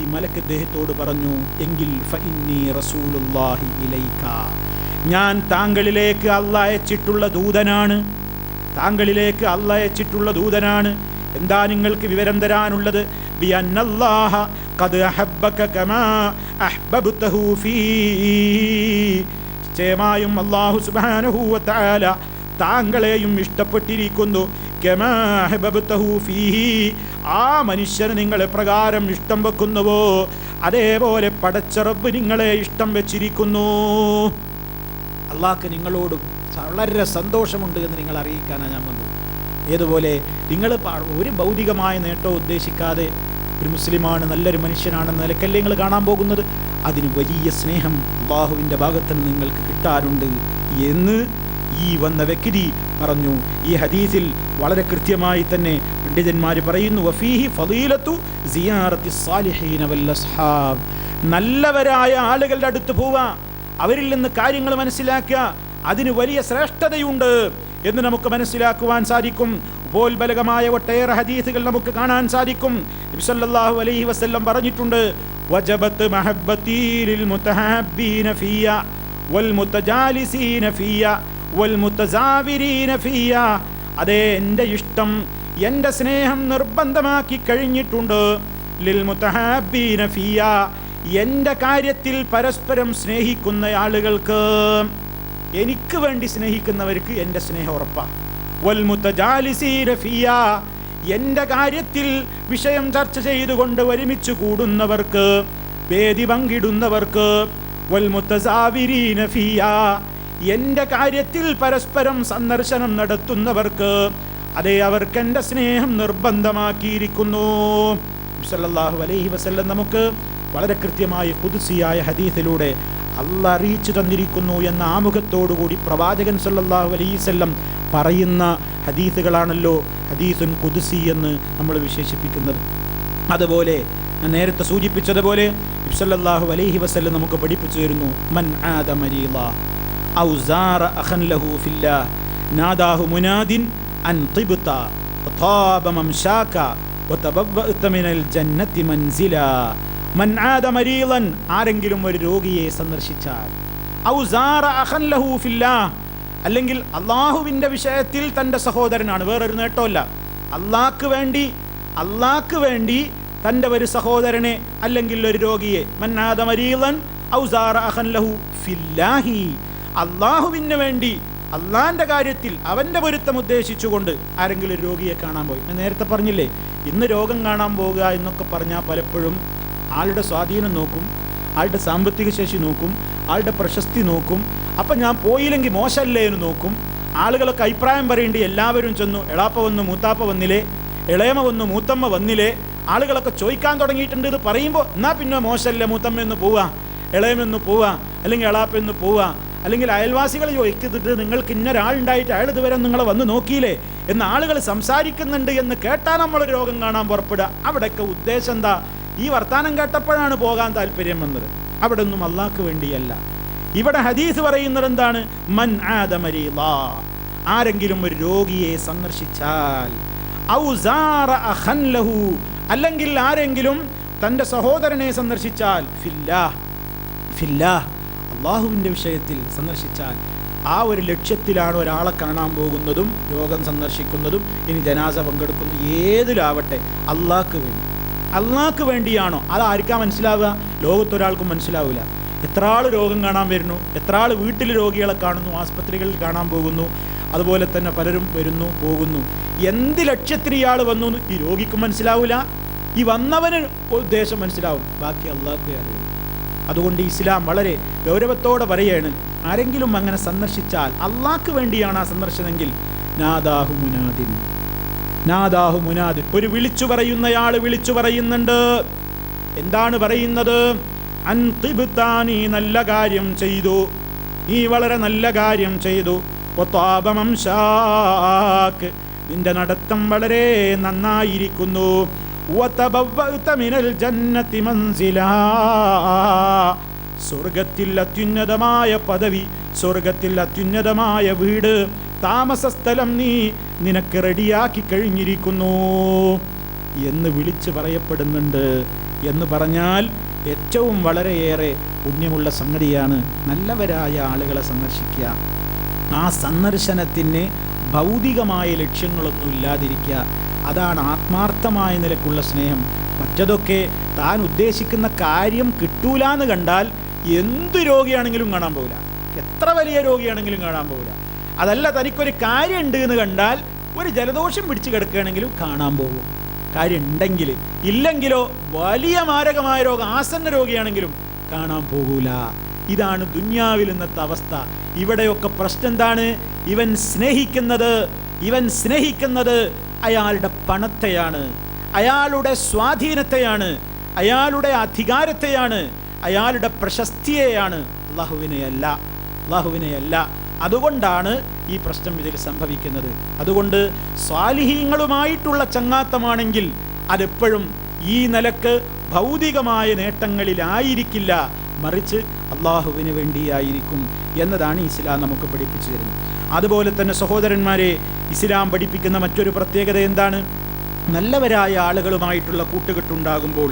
ഈ മലക്ക് അദ്ദേഹത്തോട് പറഞ്ഞു, എങ്കിൽ ഫഇന്നി റസൂലുള്ളാഹി ഇലൈക, ഞാൻ താങ്കളിലേക്ക് അല്ലാഹ് അയച്ചിട്ടുള്ള ദൂതനാണ്, താങ്കളിലേക്ക് അല്ലാഹ് അയച്ചിട്ടുള്ള ദൂതനാണ്. എന്താ നിങ്ങൾക്ക് വിവരം തരാനുള്ളത്? ബിഅന്നല്ലാഹ ഖദ് അഹബ്ബക കമാ അഹ്ബബ്തഹു ഫീ, നിശ്ചയമായും അല്ലാഹു സുബ്ഹാനഹു വ തആല താങ്കളെയും ഇഷ്ടപ്പെട്ടിരിക്കുന്നു. കമാ അഹ്ബബ്തഹു ഫീഹി, ആ മനുഷ്യന് നിങ്ങളെ പ്രകാരം ഇഷ്ടം വെക്കുന്നുവോ അതേപോലെ പടച്ച റബ്ബ് നിങ്ങളെ ഇഷ്ടം വെച്ചിരിക്കുന്നു. അള്ളാഹ്ക്ക് നിങ്ങളോട് വളരെ സന്തോഷമുണ്ട് എന്ന് നിങ്ങൾ അറിയിക്കാനാണ് ഞാൻ വന്നത്. ഏതുപോലെ നിങ്ങൾ ഒരു ഭൗതികമായ നേട്ടം ഉദ്ദേശിക്കാതെ ഒരു മുസ്ലിമാണ്, നല്ലൊരു മനുഷ്യനാണെന്ന നിലക്കല്ലേ നിങ്ങൾ കാണാൻ പോകുന്നത്, അതിന് വലിയ സ്നേഹം അള്ളാഹുവിൻ്റെ ഭാഗത്ത് നിന്ന് നിങ്ങൾക്ക് കിട്ടാറുണ്ട് എന്ന് ഈ വന്ന വ്യക്തി പറഞ്ഞു. ഈ ഹദീസിൽ വളരെ കൃത്യമായി തന്നെ പണ്ഡിതന്മാർ പറയുന്നു, വഫീഹി ഫളീലത്തു സിയാറത്തി സ്സാലിഹീന വൽ അസ്ഹാബ്, നല്ലവരായ ആളുകളുടെ അടുത്ത് പോവുക, അവരിൽ നിന്ന് കാര്യങ്ങൾ മനസ്സിലാക്കുക, അതിന് വലിയ ശ്രേഷ്ഠതയുണ്ട് എന്ന് നമുക്ക് മനസ്സിലാക്കുവാൻ സാധിക്കും. ഉപോത്ബലകമായ ഒട്ടേറെ ഹദീസുകൾ നമുക്ക് കാണാൻ സാധിക്കും. നബി സല്ലല്ലാഹു അലൈഹി വസല്ലം പറഞ്ഞിട്ടുണ്ട്, വജബത്ത് മഹബ്ബതി ലിൽ മുതഹബ്ബീന ഫിയ വൽ മുതജാലിസീന ഫിയ വൽ മുതസാവിരീന ഫിയ, അതേ എൻ്റെ ഇഷ്ടം, എൻ്റെ സ്നേഹം നിർബന്ധമാക്കി കഴിഞ്ഞിട്ടുണ്ട്. ലിൽ മുതഹബ്ബീന ഫിയ, എൻ്റെ കാര്യത്തിൽ പരസ്പരം സ്നേഹിക്കുന്ന ആളുകൾക്ക്, എനിക്ക് വേണ്ടി സ്നേഹിക്കുന്നവർക്ക് എൻ്റെ സ്നേഹം ഉറപ്പാണ്. വൽ മുതജാലിസീന ഫിയാ, എൻ്റെ കാര്യത്തിൽ വിഷയം ചർച്ച ചെയ്തുകൊണ്ട് ഒരുമിച്ച് കൂടുന്നവർക്ക്, വേദി പങ്കിടുന്നവർക്ക്, വൽ മുതസാവിരീന ഫിയാ, എൻ്റെ കാര്യത്തിൽ പരസ്പരം സന്ദർശനം നടത്തുന്നവർക്ക്, അതേ അവർക്ക് എൻ്റെ സ്നേഹം നിർബന്ധമാക്കിയിരിക്കുന്നു. സല്ലല്ലാഹു അലൈഹി വസല്ലം നമുക്ക് വളരെ കൃത്യമായി ഖുദ്സിയായ ഹദീസിലൂടെ അല്ലാഹ് അറിയിച്ചു തന്നിരിക്കുന്നു എന്ന ആമുഖത്തോടുകൂടി പ്രവാചകൻ സല്ലല്ലാഹു അലൈഹി വസല്ലം പറയുന്ന ഹദീസുകളാണല്ലോ ഹദീസുൻ ഖുദ്സി എന്ന് നമ്മൾ വിശേഷിപ്പിക്കുന്നത്. അതുപോലെ ഞാൻ നേരത്തെ സൂചിപ്പിച്ചതുപോലെ നബി സല്ലല്ലാഹു അലൈഹി വസല്ലം നമുക്ക് പഠിപ്പിച്ചു തരുന്നു, മൻ ആദ മരീള ഔ സാറ അഖൻ ലഹു ഫില്ലാഹ് നാദാഹു മുനാദിൻ അൻ ഖിബ്ത വതാബ മംശാക വതബവഅത മിനൽ ജന്നത്തി മൻസിലാ. മൻ ആദ മരീളൻ, ആരെങ്കിലും ഒരു രോഗിയെ സന്ദർശിച്ചാൽ, ഔ സാറ അഖൻ ലഹു ഫില്ലാഹ്, അല്ലെങ്കിൽ അള്ളാഹുവിൻ്റെ വിഷയത്തിൽ തൻ്റെ സഹോദരനാണ്, വേറൊരു നേട്ടമല്ല, അള്ളാഹ്ക്ക് വേണ്ടി തൻ്റെ ഒരു സഹോദരനെ അല്ലെങ്കിൽ ഒരു രോഗിയെ, മൻ ആദ മരീളൻ ഔ സാറ അഖൻ ലഹു ഫില്ലാഹി, അള്ളാഹുവിന് വേണ്ടി അള്ളാഹിൻ്റെ കാര്യത്തിൽ അവൻ്റെ പൊരുത്തം ഉദ്ദേശിച്ചുകൊണ്ട് ആരെങ്കിലും ഒരു രോഗിയെ കാണാൻ പോയി. ഞാൻ നേരത്തെ പറഞ്ഞില്ലേ, ഇന്ന് രോഗം കാണാൻ പോകുക എന്നൊക്കെ പറഞ്ഞാൽ പലപ്പോഴും ആളുടെ സ്വാധീനം നോക്കും, ആളുടെ സാമ്പത്തിക ശേഷി നോക്കും, ആളുടെ പ്രശസ്തി നോക്കും. അപ്പം ഞാൻ പോയില്ലെങ്കിൽ മോശമല്ലേ എന്ന് നോക്കും. ആളുകളൊക്കെ അഭിപ്രായം പറയേണ്ടി എല്ലാവരും ചെന്നു, എളാപ്പ വന്നു മൂത്താപ്പ വന്നില്ലേ, ഇളയമ വന്നു മൂത്തമ്മ വന്നില്ലേ, ആളുകളൊക്കെ ചോദിക്കാൻ തുടങ്ങിയിട്ടുണ്ട്. ഇത് പറയുമ്പോൾ എന്നാൽ പിന്നെ മോശമല്ലേ മൂത്തമ്മ എന്ന് പോവുക, ഇളയമെന്ന് പോവുക, അല്ലെങ്കിൽ എളാപ്പെന്ന് പോവുക, അല്ലെങ്കിൽ അയൽവാസികൾ ചോദിക്കുന്നുണ്ട്, നിങ്ങൾക്ക് ഇന്നൊരാളുണ്ടായിട്ട് അയാൾ ഇതുവരെ നിങ്ങളെ വന്ന് നോക്കിയില്ലേ എന്ന് ആളുകൾ സംസാരിക്കുന്നുണ്ട് എന്ന് കേട്ടാൽ നമ്മൾ രോഗം കാണാൻ പുറപ്പെടുക. അവിടെയൊക്കെ ഉദ്ദേശം എന്താ? ഈ വർത്താനം കേട്ടപ്പോഴാണ് പോകാൻ താല്പര്യം വന്നത്. അവിടെ ഒന്നും അള്ളാഹ്ക്ക് വേണ്ടിയല്ല. ഇവിടെ ഹദീസ് പറയുന്നത് എന്താണ്? മൻ ആദ മരീള, ആരെങ്കിലും ഒരു രോഗിയെ സന്ദർശിച്ചാൽ, ഔ സാറ അഖൻ ലഹു, അല്ലെങ്കിൽ ആരെങ്കിലും തൻ്റെ സഹോദരനെ സന്ദർശിച്ചാൽ, ഫില്ലാഹ് അള്ളാഹുവിൻ്റെ വിഷയത്തിൽ സന്ദർശിച്ചാൽ, ആ ഒരു ലക്ഷ്യത്തിലാണ് ഒരാളെ കാണാൻ പോകുന്നതും രോഗം സന്ദർശിക്കുന്നതും ഇനി ജനാസ പങ്കെടുക്കുന്ന ഏതിലാവട്ടെ, അള്ളാഹ്ക്ക് വേണ്ടിയാണോ? അതാർക്കാ മനസ്സിലാവുക? ലോകത്തൊരാൾക്കും മനസ്സിലാവില്ല. എത്ര ആൾ രോഗം കാണാൻ വരുന്നു, എത്ര ആൾ വീട്ടിൽ രോഗികളെ കാണുന്നു, ആസ്പത്രികളിൽ കാണാൻ പോകുന്നു, അതുപോലെ തന്നെ പലരും വരുന്നു പോകുന്നു. എന്ത് ലക്ഷ്യത്തിന് ഇയാൾ വന്നു എന്ന് ഈ രോഗിക്കും മനസ്സിലാവില്ല, ഈ വന്നവന് ഉദ്ദേശം മനസ്സിലാവും, ബാക്കി അള്ളാഹ്ക്കേ അറിയാം. അതുകൊണ്ട് ഇസ്ലാം വളരെ ഗൗരവത്തോടെ പറയുകയാണ്, ആരെങ്കിലും അങ്ങനെ സന്ദർശിച്ചാൽ അള്ളാഹ്ക്ക് വേണ്ടിയാണ് ആ സന്ദർശനമെങ്കിൽ, നാദാഹു മുനാദിൻ, ഒരു വിളിച്ചു പറയുന്നയാൾ വിളിച്ചു പറയുന്നുണ്ട്. എന്താണ് പറയുന്നത്? അൻ ഖിബ്താ, നീ നല്ല കാര്യം ചെയ്തു, നീ വളരെ നല്ല കാര്യം ചെയ്തു, വതാബ മംശാക്, നിന്റെ നടത്തം വളരെ നന്നായിരിക്കുന്നു, വതബവഅത മിനൽ ജന്നതി മൻസിലാ, സ്വർഗത്തിൽ അത്യുന്നതമായ പദവി, സ്വർഗത്തിൽ അത്യുന്നതമായ വീട്, താമസസ്ഥലം നിനക്ക് റെഡിയാക്കി കഴിഞ്ഞിരിക്കുന്നു എന്ന് വിളിച്ച് പറയപ്പെടുന്നുണ്ട്. എന്ന് പറഞ്ഞാൽ ഏറ്റവും വളരെയേറെ പുണ്യമുള്ള സംഗതിയാണ് നല്ലവരായ ആളുകളെ സന്ദർശിക്കുക. ആ സന്ദർശനത്തിന് ഭൗതികമായ ലക്ഷ്യങ്ങളൊന്നും ഇല്ലാതിരിക്കുക. അതാണ് ആത്മാർത്ഥമായ നിലക്കുള്ള സ്നേഹം. മറ്റതൊക്കെ താൻ ഉദ്ദേശിക്കുന്ന കാര്യം കിട്ടൂലെന്ന് കണ്ടാൽ എന്ത് രോഗിയാണെങ്കിലും കാണാൻ പോകില്ല, എത്ര വലിയ രോഗിയാണെങ്കിലും കാണാൻ പോകില്ല. അതല്ല, തനിക്കൊരു കാര്യം ഉണ്ട് എന്ന് കണ്ടാൽ ഒരു ജലദോഷം പിടിച്ച് കിടക്കുകയാണെങ്കിലും കാണാൻ പോകും, കാര്യം ഉണ്ടെങ്കിൽ. ഇല്ലെങ്കിലോ വലിയ മാരകമായ രോഗം, ആസന്ന രോഗിയാണെങ്കിലും കാണാൻ പോകൂല. ഇതാണ് ദുന്യാവിൽ ഇന്നത്തെ അവസ്ഥ. ഇവിടെയൊക്കെ പ്രശ്നം എന്താണ്? ഇവൻ സ്നേഹിക്കുന്നത് അയാളുടെ പണത്തെയാണ്, അയാളുടെ സ്വാധീനത്തെയാണ്, അയാളുടെ അധികാരത്തെയാണ്, അയാളുടെ പ്രശസ്തിയെയാണ്, അള്ളാഹുവിനെയല്ല. അതുകൊണ്ടാണ് ഈ പ്രശ്നം ഇതിൽ സംഭവിക്കുന്നത്. അതുകൊണ്ട് സ്വാലിഹീങ്ങളുമായിട്ടുള്ള ചങ്ങാത്തമാണെങ്കിൽ അതെപ്പോഴും ഈ നിലക്ക് ഭൗതികമായ നേട്ടങ്ങളിലായിരിക്കില്ല, മറിച്ച് അള്ളാഹുവിന് വേണ്ടിയായിരിക്കും എന്നതാണ് ഇസ്ലാം നമുക്ക് പഠിപ്പിച്ചു തരുന്നത്. അതുപോലെ തന്നെ സഹോദരന്മാരെ, ഇസ്ലാം പഠിപ്പിക്കുന്ന മറ്റൊരു പ്രത്യേകത എന്താണ്? നല്ലവരായ ആളുകളുമായിട്ടുള്ള കൂട്ടുകെട്ടുണ്ടാകുമ്പോൾ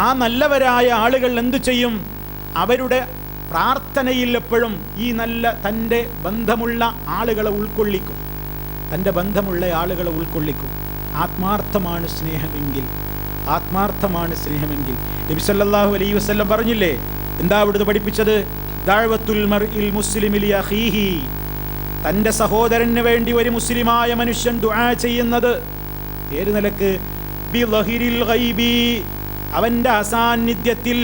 ആ നല്ലവരായ ആളുകൾ എന്തു ചെയ്യും? അവരുടെ പ്രാർത്ഥനയിൽ എപ്പോഴും ഈ തൻ്റെ ബന്ധമുള്ള ആളുകളെ ഉൾക്കൊള്ളിക്കും, ആത്മാർത്ഥമാണ് സ്നേഹമെങ്കിൽ നബി സല്ലല്ലാഹു അലൈഹി വസല്ലം പറഞ്ഞില്ലേ, എന്താ അവിടുന്ന് പഠിപ്പിച്ചത്? ദഅവത്തുൽ മർഇൽ മുസ്ലിമി ലി അഖീഹി, തൻ്റെ സഹോദരന് വേണ്ടി ഒരു മുസ്ലിമായ മനുഷ്യൻ ദുആ ചെയ്യുന്നത് ഏത് നിലക്ക്? ബിളഹിരിൽ ഗൈബി, അവൻ്റെ അസാന്നിധ്യത്തിൽ.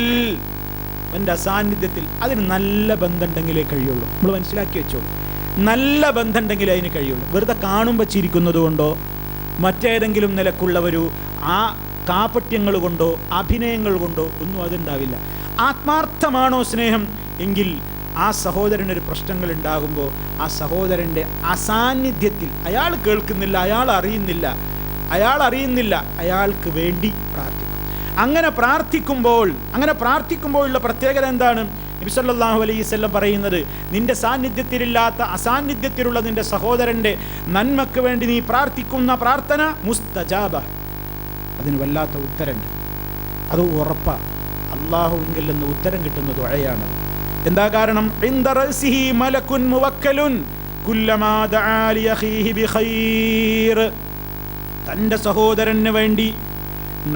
അതിന് നല്ല ബന്ധമുണ്ടെങ്കിലേ കഴിയുള്ളൂ. നമ്മൾ മനസ്സിലാക്കി വെച്ചോളൂ, നല്ല ബന്ധമുണ്ടെങ്കിലേ അതിന് കഴിയുള്ളൂ. വെറുതെ കാണുമ്പോൾ ചിരിക്കുന്നത് കൊണ്ടോ മറ്റേതെങ്കിലും നിലക്കുള്ളവരു ആ കാപട്യങ്ങൾ കൊണ്ടോ അഭിനയങ്ങൾ കൊണ്ടോ ഒന്നും അതുണ്ടാവില്ല. ആത്മാർത്ഥമാണോ സ്നേഹം എങ്കിൽ ആ സഹോദരനൊരു പ്രശ്നങ്ങൾ ഉണ്ടാകുമ്പോൾ ആ സഹോദരൻ്റെ അസാന്നിധ്യത്തിൽ, അയാൾ കേൾക്കുന്നില്ല, അയാൾ അറിയുന്നില്ല, അയാൾക്ക് വേണ്ടി പ്രാർത്ഥിക്കും. അങ്ങനെ പ്രാർത്ഥിക്കുമ്പോഴുള്ള പ്രത്യേകത എന്താണ്? നബി സല്ലല്ലാഹു അലൈഹി വസല്ലം പറയുന്നത്, നിന്റെ സാന്നിധ്യത്തിലില്ലാത്ത അസാന്നിധ്യത്തിലുള്ള നിന്റെ സഹോദരൻ്റെ നന്മക്ക് വേണ്ടി നീ പ്രാർത്ഥിക്കുന്ന പ്രാർത്ഥന മുസ്തജാബ, അതിന് വല്ലാത്ത ഉത്തരമുണ്ട്. അത് ഉറപ്പാണ്. അല്ലാഹുവിങ്കിൽ നിന്ന് ഉത്തരം കിട്ടുന്ന ദുആയാണ്. എന്താ കാരണം? ഇൻദ റഅസിഹി മലകുൻ മുവക്കലുൻ കുല്ലമാ ദആ ലി അഖീഹി ബിഖൈർ. തൻ്റെ സഹോദരന് വേണ്ടി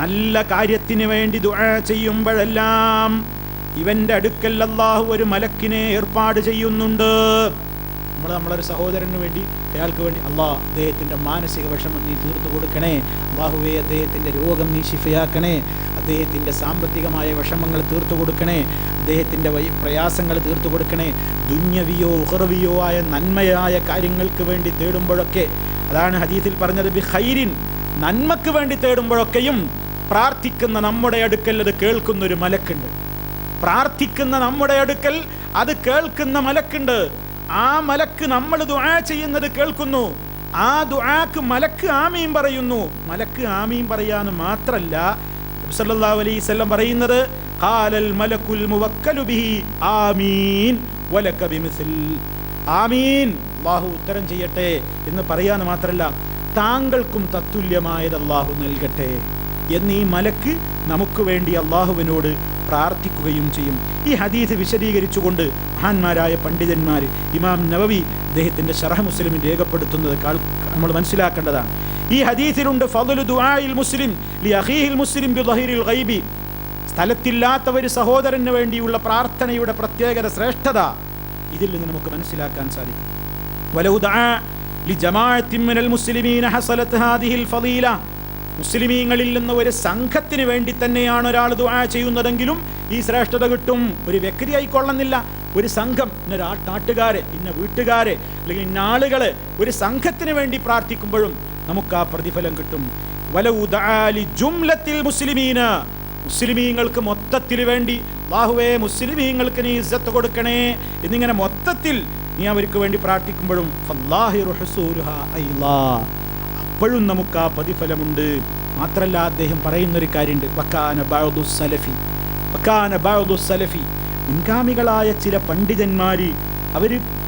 നല്ല കാര്യത്തിന് വേണ്ടി ദുആ ചെയ്യുമ്പോഴെല്ലാം ഇവൻ്റെ അടുക്കൽ അല്ലാഹു ഒരു മലക്കിനെ ഏർപ്പാട് ചെയ്യുന്നുണ്ട്. നമ്മളൊരു സഹോദരന് വേണ്ടി, അയാൾക്ക് വേണ്ടി, അല്ലാഹ് അദ്ദേഹത്തിൻ്റെ മാനസിക വിഷമം നീ തീർത്തു കൊടുക്കണേ, അല്ലാഹുവേ അദ്ദേഹത്തിൻ്റെ രോഗം നീ ശിഫയാക്കണേ, അദ്ദേഹത്തിൻ്റെ സാമ്പത്തികമായ വിഷമങ്ങൾ തീർത്തു കൊടുക്കണേ, അദ്ദേഹത്തിൻ്റെ പ്രയാസങ്ങൾ തീർത്തു കൊടുക്കണേ, ദുന്യവിയോ ഉഖറവിയോ ആയ നന്മയായ കാര്യങ്ങൾക്ക് വേണ്ടി തേടുമ്പോഴൊക്കെ, അതാണ് ഹദീസിൽ പറഞ്ഞത്, ബി ഖൈരിൻ, നന്മക്ക് വേണ്ടി തേടുമ്പോഴൊക്കെയും പ്രാർത്ഥിക്കുന്ന നമ്മുടെ അടുക്കൽ അത് കേൾക്കുന്നൊരു മലക്കുണ്ട്. പ്രാർത്ഥിക്കുന്ന നമ്മുടെ അടുക്കൽ അത് കേൾക്കുന്ന മലക്കുണ്ട്. ആ മലക്ക് നമ്മൾ ദുആ ചെയ്യുന്നത് കേൾക്കുന്നു. ആ ദുആക്ക് മലക്ക് ആമീൻ പറയുന്നു. മലക്ക് ആമീൻ പറയാന്ന് മാത്രല്ല, നബി സല്ലല്ലാഹു അലൈഹി വസല്ലം പറയുന്നത്, ഖാലൽ മലക്കുൽ മുവക്കലു ബിഹി ആമീൻ വലക ബിമിസ്ൽ. ആമീൻ, അല്ലാഹു ഉത്തരം ചെയ്യട്ടെ എന്ന് പറയാന്ന് മാത്രല്ല, താങ്കൾക്കും തത്തുല്യമായത് അല്ലാഹു നൽകട്ടെ എന്ന് ഈ മലക്ക് നമുക്ക് വേണ്ടി അല്ലാഹുവിനോട് പ്രാർത്ഥിക്കുകയും ചെയ്യും. ഈ ഹദീസ് വിശദീകരിച്ചുകൊണ്ട് മഹാന്മാരായ പണ്ഡിതന്മാർ, ഇമാം നവവി അദ്ദേഹത്തിൻ്റെ ശറഹ് മുസ്ലിമിൽ രേഖപ്പെടുത്തുന്നത് നമ്മൾ മനസ്സിലാക്കേണ്ടതാണ്. ഈ ഹദീസിലുണ്ട് ഫദ്ലു ദുആഇൽ മുസ്ലിം ലി അഖീഹിൽ മുസ്ലിം ബിളഹിരിൽ ഗൈബി. സ്ഥലത്തില്ലാത്ത ഒരു സഹോദരന് വേണ്ടിയുള്ള പ്രാർത്ഥനയുടെ പ്രത്യേകത, ശ്രേഷ്ഠത ഇതിൽ നിന്ന് നമുക്ക് മനസ്സിലാക്കാൻ സാധിക്കും. വലൗ ദഅ ലി ജമാഅത്തിൻ മിനൽ മുസ്ലിമീന ഹസലത് ഹാദിഹിൽ ഫളീല. മുസ്ലിമീങ്ങളിൽ നിന്ന് ഒരു സംഘത്തിന് വേണ്ടി തന്നെയാണ് ഒരാൾ ദുആ ചെയ്യുന്നതെങ്കിലും ഈ ശ്രേഷ്ഠത കിട്ടും. ഒരു വ്യക്തി ആയിക്കൊള്ളുന്നില്ല, ഒരു സംഘം, ഇന്ന നാട്ടുകാരെ, ഇന്ന വീട്ടുകാരെ, അല്ലെങ്കിൽ ഇന്ന ആളുകള് ഒരു സംഘത്തിന് വേണ്ടി പ്രാർത്ഥിക്കുമ്പോഴും നമുക്ക് ആ പ്രതിഫലം കിട്ടും. വലൗ ദഅ ലി ജുംലത്തിൽ മുസ്ലിമീന, മുസ്ലിമീങ്ങൾക്ക് മൊത്തത്തിൽ വേണ്ടി, അല്ലാഹുവേ മുസ്ലിമീങ്ങൾക്ക് നീ ഇസ്സത്ത് കൊടുക്കണേ എന്നിങ്ങനെ മൊത്തത്തിൽ നീ അവർക്ക് വേണ്ടി പ്രാർത്ഥിക്കുമ്പോഴും ഫല്ലാഹിറു ഹുസൂലുഹാ അയ്ലാ, അപ്പോഴും നമുക്ക് ആ പ്രതിഫലമുണ്ട്. മാത്രല്ല അദ്ദേഹം പറയുന്നൊരു കാര്യമുണ്ട്, വക്കാന ബഅദു സലഫി, മുൻഗാമികളായ ചില പണ്ഡിതന്മാർ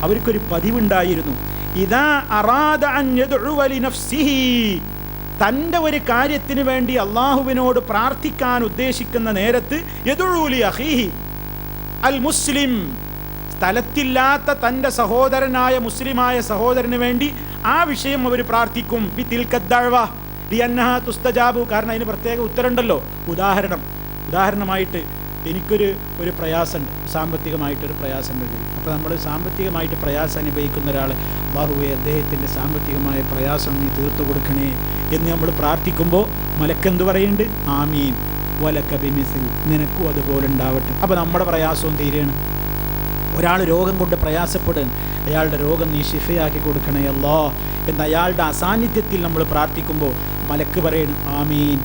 അവർക്കൊരു പതിവുണ്ടായിരുന്നു, ഇദാ അറാദ അൻ യദ്ഉവ ലിനഫ്സിഹി, തൻ്റെ ഒരു കാര്യത്തിന് വേണ്ടി അള്ളാഹുവിനോട് പ്രാർത്ഥിക്കാൻ ഉദ്ദേശിക്കുന്ന നേരത്ത് യദ്ഉ ലി അഖീഹി അൽ മുസ്ലിം, സ്ഥലത്തില്ലാത്ത തൻ്റെ സഹോദരനായ മുസ്ലിമായ സഹോദരന് വേണ്ടി ആ വിഷയം അവർ പ്രാർത്ഥിക്കും. തുസ്തജാബു, കാരണം അതിന് പ്രത്യേക ഉത്തരമുണ്ടല്ലോ. ഉദാഹരണമായിട്ട് എനിക്കൊരു പ്രയാസമുണ്ട്, സാമ്പത്തികമായിട്ടൊരു പ്രയാസമുണ്ട്. അപ്പോൾ നമ്മൾ സാമ്പത്തികമായിട്ട് പ്രയാസം അനുഭവിക്കുന്ന ഒരാൾ, അല്ലാഹുവേ അദ്ദേഹത്തിൻ്റെ സാമ്പത്തികമായ പ്രയാസം നീ തീർത്തു കൊടുക്കണേ എന്ന് നമ്മൾ പ്രാർത്ഥിക്കുമ്പോൾ മലക്കെന്ത് പറയുന്നുണ്ട്? ആമീൻ വലക ബിമിസ്ൽ, നിനക്കും അതുപോലെ ഉണ്ടാവട്ടെ. അപ്പോൾ നമ്മുടെ പ്രയാസവും തീരുകയാണ്. ഒരാൾ രോഗം കൊണ്ട് പ്രയാസപ്പെടുകയാണ്, അയാളുടെ രോഗം നീ ശിഫയാക്കി കൊടുക്കണേ അല്ലാ എന്ന് അയാളുടെ അസാന്നിധ്യത്തിൽ നമ്മൾ പ്രാർത്ഥിക്കുമ്പോൾ മലക്ക് പറയണം ആമീൻ,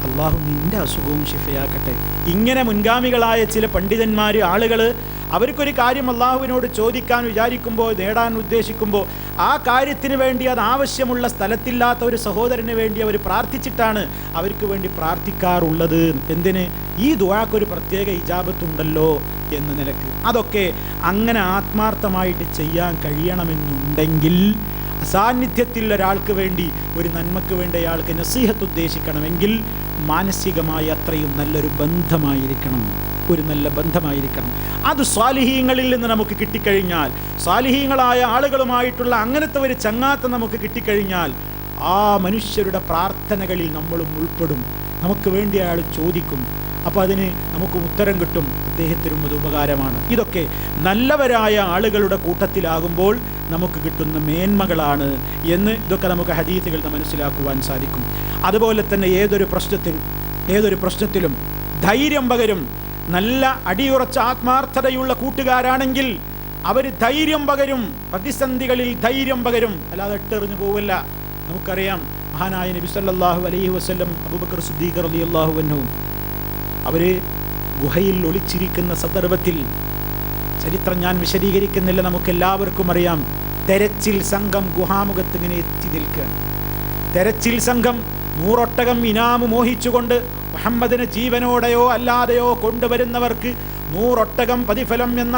അള്ളാഹു നിൻ്റെ അസുഖവും ശിഫയാക്കട്ടെ. ഇങ്ങനെ മുൻഗാമികളായ ചില പണ്ഡിതന്മാർ, ആളുകൾ അവർക്കൊരു കാര്യം അള്ളാഹുവിനോട് ചോദിക്കാൻ വിചാരിക്കുമ്പോൾ, നേടാൻ ഉദ്ദേശിക്കുമ്പോൾ, ആ കാര്യത്തിന് വേണ്ടി അത് ആവശ്യമുള്ള സ്ഥലത്തില്ലാത്ത ഒരു സഹോദരന് വേണ്ടി അവർ പ്രാർത്ഥിച്ചിട്ടാണ് അവർക്ക് വേണ്ടി പ്രാർത്ഥിക്കാറുള്ളത്. എന്തിന്? ഈ ദുആക്കൊരു പ്രത്യേക ഇജാബത്തുണ്ടല്ലോ എന്ന നിലക്ക്. അതൊക്കെ അങ്ങനെ ആത്മാർത്ഥമായിട്ട് ചെയ്യാൻ കഴിയണമെന്നുണ്ടെങ്കിൽ, അസാന്നിധ്യത്തിൽ ഒരാൾക്ക് വേണ്ടി, ഒരു നന്മക്ക് വേണ്ടി അയാൾക്ക് നസീഹത്ത് ഉദ്ദേശിക്കണമെങ്കിൽ മാനസികമായി അത്രയും നല്ലൊരു ബന്ധമായിരിക്കണം, ഒരു നല്ല ബന്ധമായിരിക്കണം. അത് സ്വാലിഹീങ്ങളിൽ നിന്ന് നമുക്ക് കിട്ടിക്കഴിഞ്ഞാൽ, സ്വാലിഹീങ്ങളായ ആളുകളുമായിട്ടുള്ള അങ്ങനത്തെ ഒരു ചങ്ങാത്തം നമുക്ക് കിട്ടിക്കഴിഞ്ഞാൽ, ആ മനുഷ്യരുടെ പ്രാർത്ഥനകളിൽ നമ്മളും ഉൾപ്പെടും. നമുക്ക് വേണ്ടി അയാൾ ചോദിക്കും, അപ്പോൾ അതിന് നമുക്ക് ഉത്തരം കിട്ടും, അദ്ദേഹത്തിനും അത് ഉപകാരമാണ്. ഇതൊക്കെ നല്ലവരായ ആളുകളുടെ കൂട്ടത്തിലാകുമ്പോൾ നമുക്ക് കിട്ടുന്ന മേന്മകളാണ് എന്ന് ഇതൊക്കെ നമുക്ക് ഹദീസുകളിൽ നിന്ന് മനസ്സിലാക്കുവാൻ സാധിക്കും. അതുപോലെ തന്നെ ഏതൊരു പ്രശ്നത്തിലും ധൈര്യം പകരും. നല്ല അടിയുറച്ച ആത്മാർത്ഥതയുള്ള കൂട്ടുകാരാണെങ്കിൽ അവർ ധൈര്യം പകരും, പ്രതിസന്ധികളിൽ ധൈര്യം പകരും, അല്ലാതെ ഇട്ടെറിഞ്ഞു പോവില്ല. നമുക്കറിയാം മഹാനായ നബി സല്ലല്ലാഹു അലൈഹി വസല്ലം അബൂബക്കർ സിദ്ദീഖ് റളിയല്ലാഹു അൻഹു അവർ ഗുഹയിൽ ഒളിച്ചിരിക്കുന്ന സന്ദർഭത്തിൽ, ചരിത്രം ഞാൻ വിശദീകരിക്കുന്നില്ല, നമുക്കെല്ലാവർക്കും അറിയാം. തെരച്ചിൽ സംഘം ഗുഹാമുഖത്ത് ഇങ്ങനെ എത്തി നിൽക്കുകയാണ്. തെരച്ചിൽ സംഘം 100 ഒട്ടകം ഇനാമ് മോഹിച്ചുകൊണ്ട് മുഹമ്മദിനെ ജീവനോടെയോ അല്ലാതെയോ കൊണ്ടുവരുന്നവർക്ക് 100 ഒട്ടകം പ്രതിഫലം എന്ന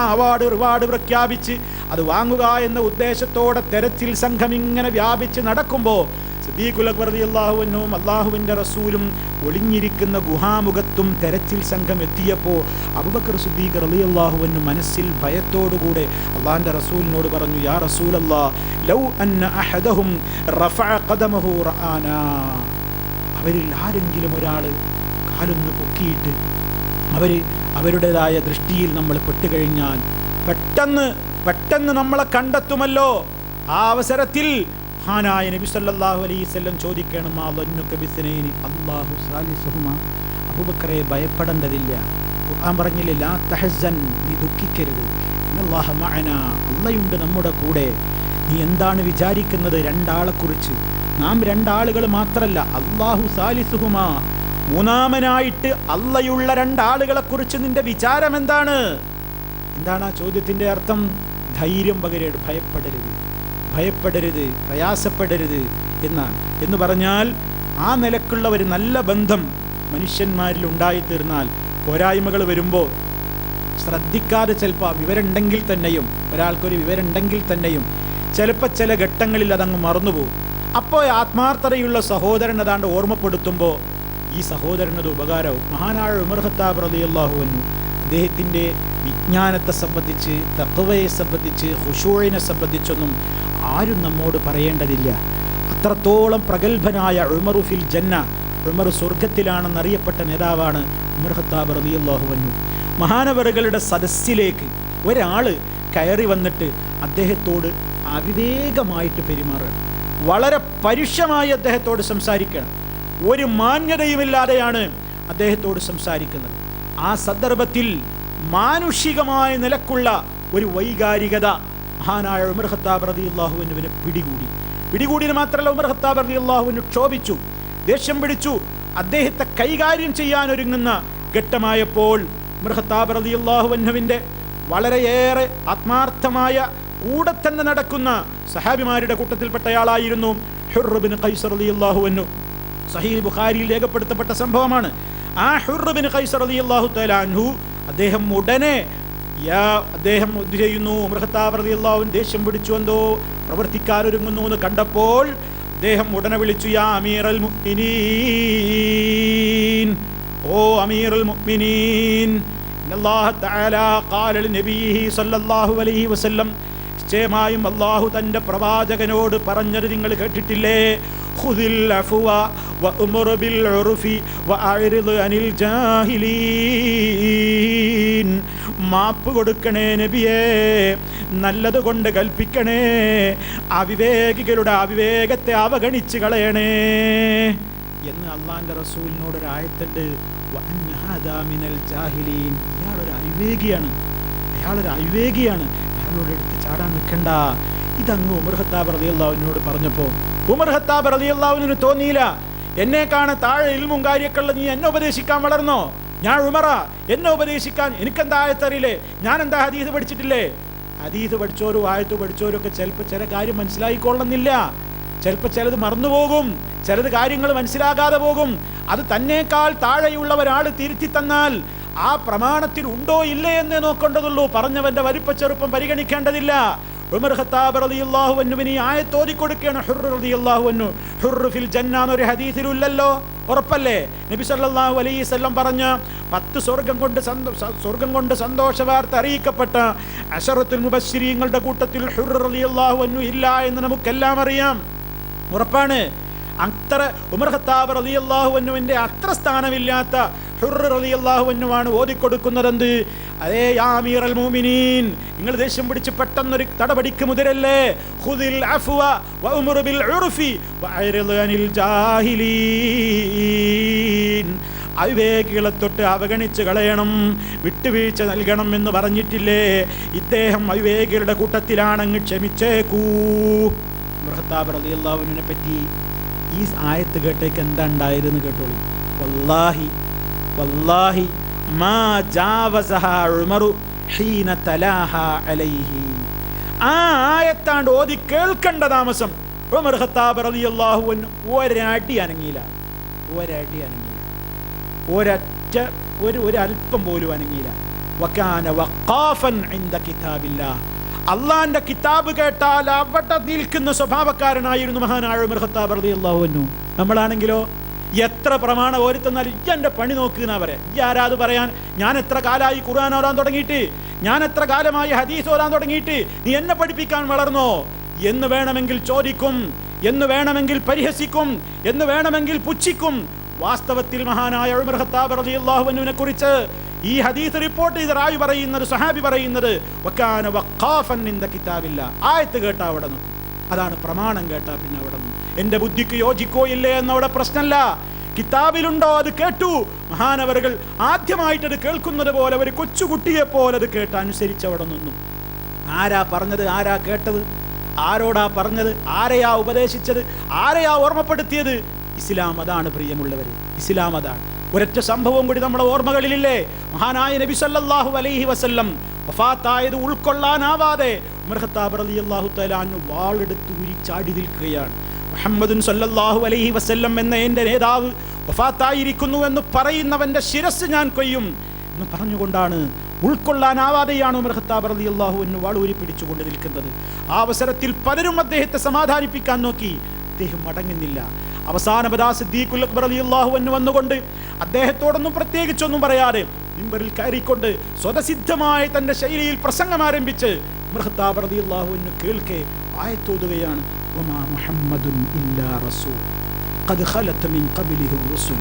റിവാർഡ് പ്രഖ്യാപിച്ച് അത് വാങ്ങുക എന്ന ഉദ്ദേശത്തോടെ തെരച്ചിൽ സംഘം ഇങ്ങനെ വ്യാപിച്ച് നടക്കുമ്പോൾ സിദ്ദീഖുൽ അക്ബർ റളിയല്ലാഹു അൻഹുവും അല്ലാഹുവിൻ്റെ റസൂലും ഒളിഞ്ഞിരിക്കുന്ന ഗുഹാമുഖത്തും തെരച്ചിൽ സംഘം എത്തിയപ്പോൾ അബൂബക്കർ സിദ്ദീഖ് റളിയല്ലാഹു അൻഹു മനസ്സിൽ ഭയത്തോടുകൂടെ അല്ലാഹുവിൻ്റെ റസൂലിനോട് പറഞ്ഞു, യാ റസൂലല്ലാഹ്, ലൗ അന്ന അഹദഹും റഫഅ ഖദമഹു റആനാ. അവരിൽ ആരെങ്കിലും ഒരാൾ കാലൊന്ന് പൊക്കിയിട്ട് അവരുടേതായ ദൃഷ്ടിയിൽ നമ്മൾ പെട്ടുകഴിഞ്ഞാൽ പെട്ടെന്ന് നമ്മളെ കണ്ടെത്തുമല്ലോ. ആ അവസരത്തിൽ മഹാനായ നബി സല്ലല്ലാഹു അലൈഹി വസല്ലം ചോദിക്കണം, അല്ലാഹു സാലിസുഹുമാ, അബൂബക്കറെ ഭയപ്പെടേണ്ടതില്ല. ഖുർആൻ പറഞ്ഞില്ലേ, ലാ തഹസൻ, നീ ദുഃഖിക്കരുത്, ഇന്നല്ലാഹ മഅനാ, അല്ലാഹുണ്ട് നമ്മുടെ കൂടെ. നീ എന്താണ് വിചാരിക്കുന്നത് രണ്ടാളെക്കുറിച്ച്? നാം രണ്ടാളുകൾ മാത്രമല്ല, അല്ലാഹു സാലിസുഹുമാ, മൂന്നാമനായിട്ട് അള്ളയുള്ള രണ്ടാളുകളെക്കുറിച്ച് നിന്റെ വിചാരം എന്താണ്? എന്താണ് ആ ചോദ്യത്തിൻ്റെ അർത്ഥം? ധൈര്യം പകരരുത്, ഭയപ്പെടരുത്, പ്രയാസപ്പെടരുത് എന്നാണ്. എന്ന് പറഞ്ഞാൽ ആ നിലക്കുള്ള ഒരു നല്ല ബന്ധം മനുഷ്യന്മാരിൽ ഉണ്ടായിത്തീർന്നാൽ പോരായ്മകൾ വരുമ്പോൾ ശ്രദ്ധിക്കാതെ ചിലപ്പോൾ ഒരാൾക്കൊരു വിവരമുണ്ടെങ്കിൽ തന്നെയും ചിലപ്പോൾ ചില ഘട്ടങ്ങളിൽ അതങ്ങ് മറന്നുപോകും. അപ്പോൾ ആത്മാർത്ഥതയുള്ള സഹോദരൻ അതാണ്ട് ഓർമ്മപ്പെടുത്തുമ്പോൾ ഈ സഹോദരനത് ഉപകാരവും. മഹാനായ ഉമർ ഖത്താബ് റളിയല്ലാഹു അൻഹു അദ്ദേഹത്തിൻ്റെ വിജ്ഞാനത്തെ സംബന്ധിച്ച്, തഖ്വയെ സംബന്ധിച്ച്, ഖുശൂഇനെ സംബന്ധിച്ചൊന്നും ആരും നമ്മോട് പറയേണ്ടതില്ല. അത്രത്തോളം പ്രഗത്ഭനായ ഉമറു ഫിൽ ജന്ന, ഉമർ സ്വർഗത്തിലാണെന്നറിയപ്പെട്ട നേതാവാണ് ഉമർ ഖത്താബ് റളിയല്ലാഹു അൻഹു. മഹാനവറുകളുടെ സദസ്സിലേക്ക് ഒരാൾ കയറി വന്നിട്ട് അദ്ദേഹത്തോട് അവിവേകമായിട്ട് പെരുമാറുകയാണ്, വളരെ പരുഷമായി അദ്ദേഹത്തോട് സംസാരിക്കുകയാണ്, ഒരു മാന്യതയുമില്ലാതെയാണ് അദ്ദേഹത്തോട് സംസാരിക്കുന്നത്. ആ സന്ദർഭത്തിൽ മാനുഷികമായ നിലക്കുള്ള ഒരു വൈകാരികത മഹാനായ ഉമർ ഖത്താബ് റളിയല്ലാഹു അൻഹുവിനെ പിടികൂടിയെന്ന് മാത്രമല്ല, ഉമർ ഖത്താബ് റളിയല്ലാഹു അൻഹു ക്ഷോഭിച്ചു, ദേഷ്യം പിടിച്ചു. അദ്ദേഹത്തെ കൈകാര്യം ചെയ്യാൻ ഒരുങ്ങുന്ന ഘട്ടമായപ്പോൾ ഉമർ ഖത്താബ് റളിയല്ലാഹു അൻഹുവിൻ്റെ വളരെയേറെ ആത്മാർത്ഥമായ കൂടെ തന്നെ നടക്കുന്ന സഹാബിമാരുടെ കൂട്ടത്തിൽപ്പെട്ടയാളായിരുന്നു ഹുർർ ബിൻ ഖൈസ് റളിയല്ലാഹു അൻഹു. സഹീഹ് ബുഖാരിയിൽ രേഖപ്പെടുത്തപ്പെട്ട സംഭവമാണ്. ആ ഹുർർ ബിൻ ഖൈസ് റളിയല്ലാഹു തആല അൻഹു അദ്ദേഹം ഉടനെ എന്ത് ചെയ്യുന്നു? ഉമർ ഖത്താബ് റളിയല്ലാഹു അൻഹു ദേഷ്യം പിടിച്ചു, എന്തോ പ്രവർത്തിക്കാനൊരുങ്ങുന്നു എന്ന് കണ്ടപ്പോൾ അദ്ദേഹം ഉടനെ വിളിച്ചു, യാ അമീറൽ മുഅ്മിനീൻ, ഓ അമീറുൽ മുഅ്മിനീൻ, ഇന്നല്ലാഹ തആല ഖാല ലിനബിയിഹി സ്വല്ലല്ലാഹു അലൈഹി വസല്ലം, നിശ്ചയമായും അല്ലാഹു തൻ്റെ പ്രവാചകനോട് പറഞ്ഞത് നിങ്ങൾ കേട്ടിട്ടില്ലേ? ഖുദിൽ അഫ്വ വഅ്മുർ ബിൽ ഉർഫി വഅഅ്രിദ് അനിൽ ജാഹിലീൻ. മാപ്പ് കൊടുക്കണേ നബിയേ, നല്ലത് കൊണ്ട് കൽപ്പിക്കണേ, അവിവേകികളുടെ അവിവേകത്തെ അവഗണിച്ച് കളയണേ എന്ന് അള്ളാന്റെ റസൂലിനോടൊരു ആയത്തുണ്ട്. വഅന്ന ഹാദാ മിനൽ ജാഹിലീൻ, ഇയാളൊരു അവിവേകിയാണ്, അയാളോട് എടുത്ത് ചാടാൻ നിൽക്കണ്ട. ഇതങ്ങ് ഉമർ ഖത്താബ് റളിയല്ലാഹു അൻഹുവിനോട് പറഞ്ഞപ്പോൾ ഉമർ ഖത്താബ് റളിയല്ലാഹു അൻഹുവിന് തോന്നിയില്ല, എന്നെക്കാണ് താഴെ ഇൽമും കാര്യമൊക്കെയുള്ള നീ എന്നെ ഉപദേശിക്കാൻ വളർന്നോ? ഞാൻ ഉമറാ, എന്നെ ഉപദേശിക്കാൻ എനിക്കെന്താ ആയത്തറിയില്ലേ? ഞാൻ എന്താ ഹദീസ് പഠിച്ചിട്ടില്ലേ? ഹദീസ് പഠിച്ചോരും ആയത്ത് പഠിച്ചോരും ഒക്കെ ചിലപ്പോൾ ചില കാര്യം മനസ്സിലായിക്കൊള്ളുന്നില്ല, ചിലപ്പോൾ ചിലത് മറന്നുപോകും, ചിലത് കാര്യങ്ങൾ മനസ്സിലാകാതെ പോകും. അത് തന്നേക്കാൾ താഴെയുള്ള ഒരാൾ തിരുത്തി തന്നാൽ ആ പ്രമാണത്തിൽ ഉണ്ടോ ഇല്ലേ എന്നേ നോക്കേണ്ടതുള്ളൂ, പറഞ്ഞവന്റെ വലിപ്പച്ചെറുപ്പം പരിഗണിക്കേണ്ടതില്ല. ഉമർ ഖത്താബ് റളിയല്ലാഹു അൻഹുവിന് ഈ ആയത്ത് ഓതിക്കൊടുക്കുകയാണ്. ഹുർർ റളിയല്ലാഹു അൻഹു, ഹുർർ ഫിൽ ജന്ന എന്നൊരു ഹദീസിലുള്ളല്ലോ, ഉറപ്പല്ലേ? നബി സല്ലല്ലാഹു അലൈഹി വസല്ലം പറഞ്ഞ 10 സ്വർഗം കൊണ്ട് സന്തോഷ വാർത്ത അറിയിക്കപ്പെട്ട അശറത്തുൽ മുബശ്ശിരീങ്ങളുടെ കൂട്ടത്തിൽ ഹുർർ റളിയല്ലാഹു അൻഹു ഇല്ല എന്ന് നമുക്കെല്ലാം അറിയാം, ഉറപ്പാണ്. അത്ര ഉമർ ഖത്താബ് റളിയല്ലാഹു അൻഹുവിന്റെ അത്ര സ്ഥാനമില്ലാത്ത ഹുർർ റളിയല്ലാഹു അൻഹുവാണ് ഓതിക്കൊടുക്കുന്നതെന്ത്? അതേ യാ അമീറൽ മുഅ്മിനീൻ, നിങ്ങൾ ദേഷ്യം പിടിച്ച് പെട്ടെന്നൊരു തടപടിക്ക് മുതിരല്ലേ. ഖുദിൽ അഫ്വ വഅ്മുർ ബിൽ ഉർഫി വഅരിദ് അനിൽ ജാഹിലീൻ. അവിവേകികളെ തൊട്ട് അവഗണിച്ച് കളയണം, വിട്ടുവീഴ്ച നൽകണം എന്ന് പറഞ്ഞിട്ടില്ലേ? ഇദ്ദേഹം അവിവേകികളുടെ കൂട്ടത്തിലാണങ്ങ് ക്ഷമിച്ചേക്കൂ. ഖത്താബ് റളിയല്ലാഹു അൻഹുവിനെ പറ്റി ഈ ആയത്ത് കേട്ടേക്ക് എന്താ ഉണ്ടായതെന്ന് കേട്ടോളൂ. വല്ലാഹി വല്ലാഹി മാ ജാവസഹാ ഉമറു ഹീന തലാഹാ അലൈഹി. ആ ആയത്താണ്ട് ഓതി കേൾക്കേണ്ട താമസം ഉമർ ഖത്താബ് റളിയല്ലാഹു അൻഹു ഒരടി അനങ്ങിയില്ല. ഒരൊറ്റ ഒരൽപ്പം പോലും അനങ്ങിയില്ല. വകാന വഖാഫൻ ഇൻദ കിതാബില്ലാഹ്. അള്ളാന്റെ കിതാബ് കേട്ടാൽ അവിടെ നിൽക്കുന്ന സ്വഭാവക്കാരനായിരുന്നു മഹാനായ ഉമർ ഖത്താബ് റളിയല്ലാഹു അൻഹു. നമ്മളാണെങ്കിലോ എത്ര പ്രമാണം ഓരുത്തന്നാൽ എൻ്റെ പണി നോക്കുന്ന പറയാം. ഈ ആരാത് പറയാൻ? ഞാൻ എത്ര കാലമായി ഖുർആൻ ഓതാൻ തുടങ്ങിയിട്ട്, ഞാൻ എത്ര കാലമായി ഹദീസ് ഓതാൻ തുടങ്ങിയിട്ട്, നീ എന്നെ പഠിപ്പിക്കാൻ വളർന്നോ എന്ന് വേണമെങ്കിൽ ചോദിക്കും, എന്ന് വേണമെങ്കിൽ പരിഹസിക്കും, എന്ന് വേണമെങ്കിൽ പുച്ഛിക്കും. വാസ്തവത്തിൽ മഹാനായ ഉമർ ഖത്താബ് റളിയല്ലാഹു അൻഹുവിനെ കുറിച്ച് ഈ ഹദീസ് റിപ്പോർട്ട് ചെയ്ത റാവി പറയുന്നത്, സഹാബി പറയുന്നത്, വകാന വഖാഫൻ ഇൻദ കിതാബില്ലാ. ആയത്ത് കേട്ടാ അവിടെ നിൽക്കും. അതാണ് പ്രമാണം കേട്ടാ പിന്നെ അവിടെ നിന്നും. എൻ്റെ ബുദ്ധിക്ക് യോജിക്കോ ഇല്ലേ എന്നവിടെ പ്രശ്നമല്ല. കിതാബിലുണ്ടോ അത് കേട്ടു. മഹാനവറുകൾ ആദ്യമായിട്ടത് കേൾക്കുന്നത് പോലെ ഒരു കൊച്ചുകുട്ടിയെ പോലെ അത് കേട്ട് അനുസരിച്ച് അവിടെ നിന്നു. ആരാ പറഞ്ഞത്? ആരാ കേട്ടത്? ആരോടാ പറഞ്ഞത്? ആരെയാ ഉപദേശിച്ചത്? ആരെയാ ഓർമ്മപ്പെടുത്തിയത്? ഇസ്ലാം അതാണ് പ്രിയമുള്ളവരെ, ഇസ്ലാം അതാണ്. ഒരൊറ്റ സംഭവം കൂടി നമ്മുടെ ഓർമ്മകളിലില്ലേ? മഹാനായ നബി സല്ലല്ലാഹു അലൈഹി വസല്ലം വഫാത്തായത് ഉൾക്കൊള്ളാനാവാതെ ഉമർ ഖത്താബ് റളിയല്ലാഹു തആല അൻഹു വാളെടുത്ത് ഊരി ചാടി നിൽക്കുകയാണ്. മുഹമ്മദുൻ സല്ലല്ലാഹു അലൈഹി വസല്ലം എന്ന എൻ്റെ നേതാവ് വഫാത്തായിരിക്കുന്നു എന്ന് പറയുന്നവൻ്റെ ശിരസ് ഞാൻ കൊയ്യും എന്ന് പറഞ്ഞുകൊണ്ടാണ്, ഉൾക്കൊള്ളാനാവാതെയാണ് ഉമർ ഖത്താബ് റളിയല്ലാഹു അൻഹു വാളൂരി പിടിച്ചുകൊണ്ട് നിൽക്കുന്നത്. ആ അവസരത്തിൽ പലരും അദ്ദേഹത്തെ സമാധാനിപ്പിക്കാൻ നോക്കി, അദ്ദേഹം മടങ്ങുന്നില്ല. അവസാനപദാ സിദ്ദീഖുൽ അക്ബർ റളിയല്ലാഹു അൻഹു വന്നുകൊണ്ട് അദ്ദേഹത്തോടൊന്നും പ്രത്യേകിച്ചൊന്നും പറയാതെ മിമ്പറിൽ കയറിക്കൊണ്ട് സ്വതസിദ്ധമായ തന്റെ ശൈലിയിൽ പ്രസംഗം ആരംഭിച്ച് ഉമർ ഖത്താബ് റളിയല്ലാഹു അൻഹു കേൾക്കെ ആയത്തോതുകയാണ്. വമാ മുഹമ്മദുൻ ഇല്ലാ റസൂൽ ഖദ് ഖലത മിൻ ഖബ്ലിഹി റുസുൽ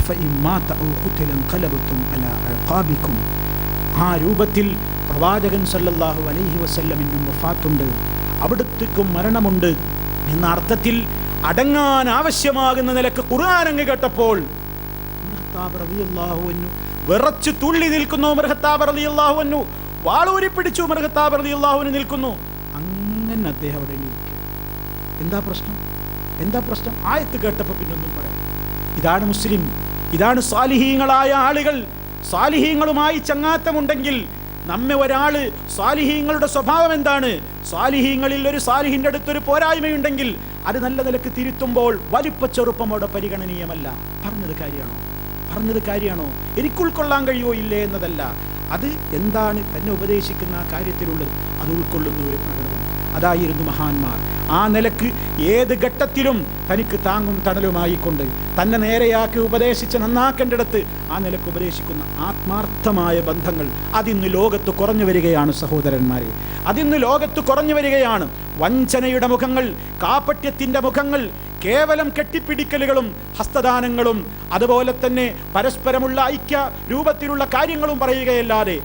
അഫഇൻ മാത ഔ ഖുതില ഖലബതും അലാ അഖാബികും. ആ രൂപത്തിൽ പ്രവാചകൻ സല്ലല്ലാഹു അലൈഹി വസല്ലമിനും വഫാത്തുണ്ട്, അവിടുത്തേക്കും മരണമുണ്ട് എന്ന അർത്ഥത്തിൽ അടങ്ങാൻ ആവശ്യമാകുന്ന നിലക്ക് ഖുർആൻ അങ്ങ് കേട്ടപ്പോൾ ഉമർ ഖത്താബ് റളിയല്ലാഹു അൻഹു വിറച്ചു തുള്ളി നിൽക്കുന്നു. ഉമർ ഖത്താബ് റളിയല്ലാഹു അൻഹു വാളൂരി പിടിച്ചു ഉമർ ഖത്താബ് റളിയല്ലാഹു അൻഹു നിൽക്കുന്നു. അങ്ങനെ അദ്ദേഹം അവിടെ ഇരിക്കുക. എന്താ പ്രശ്നം? എന്താ പ്രശ്നം? ആയത്ത് കേട്ടപ്പോൾ പിന്നൊന്നും പറയാം. ഇതാണ് മുസ്ലിം, ഇതാണ് സാലിഹീങ്ങളായ ആളുകൾ. സാലിഹീങ്ങളുമായി ചങ്ങാത്തമുണ്ടെങ്കിൽ നമ്മെ ഒരാള്, സാലിഹീങ്ങളുടെ സ്വഭാവം എന്താണ്? സാലിഹീങ്ങളിൽ ഒരു സാലിഹിന്റെ അടുത്തൊരു പോരായ്മയുണ്ടെങ്കിൽ അത് നല്ല നിലക്ക് തിരുത്തുമ്പോൾ വലിപ്പ ചെറുപ്പം അവിടെ പരിഗണനീയമല്ല. പറഞ്ഞത് കാര്യമാണോ, എനിക്ക് ഉൾക്കൊള്ളാൻ കഴിയോ ഇല്ലേ എന്നതല്ല. അത് എന്താണ് തന്നെ ഉപദേശിക്കുന്ന ആ കാര്യത്തിലുള്ളത്, അത് ഉൾക്കൊള്ളുന്ന ഒരു പ്രകൃതം. അതായിരുന്നു മഹാന്മാർ. ആ നിലക്ക് ഏത് ഘട്ടത്തിലും തനിക്ക് താങ്ങും തണലുമായിക്കൊണ്ട് തന്നെ നേരെയാക്കി ഉപദേശിച്ച് നന്നാക്കേണ്ടിടത്ത് ആ നിലക്ക് ഉപദേശിക്കുന്ന ആത്മാർത്ഥമായ ബന്ധങ്ങൾ അതിന്ന് ലോകത്ത് കുറഞ്ഞു വരികയാണ് സഹോദരന്മാരെ, അതിന്ന് ലോകത്ത് കുറഞ്ഞു വരികയാണ്. വഞ്ചനയുടെ മുഖങ്ങൾ, കാപട്യത്തിൻ്റെ മുഖങ്ങൾ, കേവലം കെട്ടിപ്പിടിക്കലുകളും ഹസ്തദാനങ്ങളും അതുപോലെ തന്നെ പരസ്പരമുള്ള ഐക്യ രൂപത്തിലുള്ള കാര്യങ്ങളും പറയുകയല്ലാതെ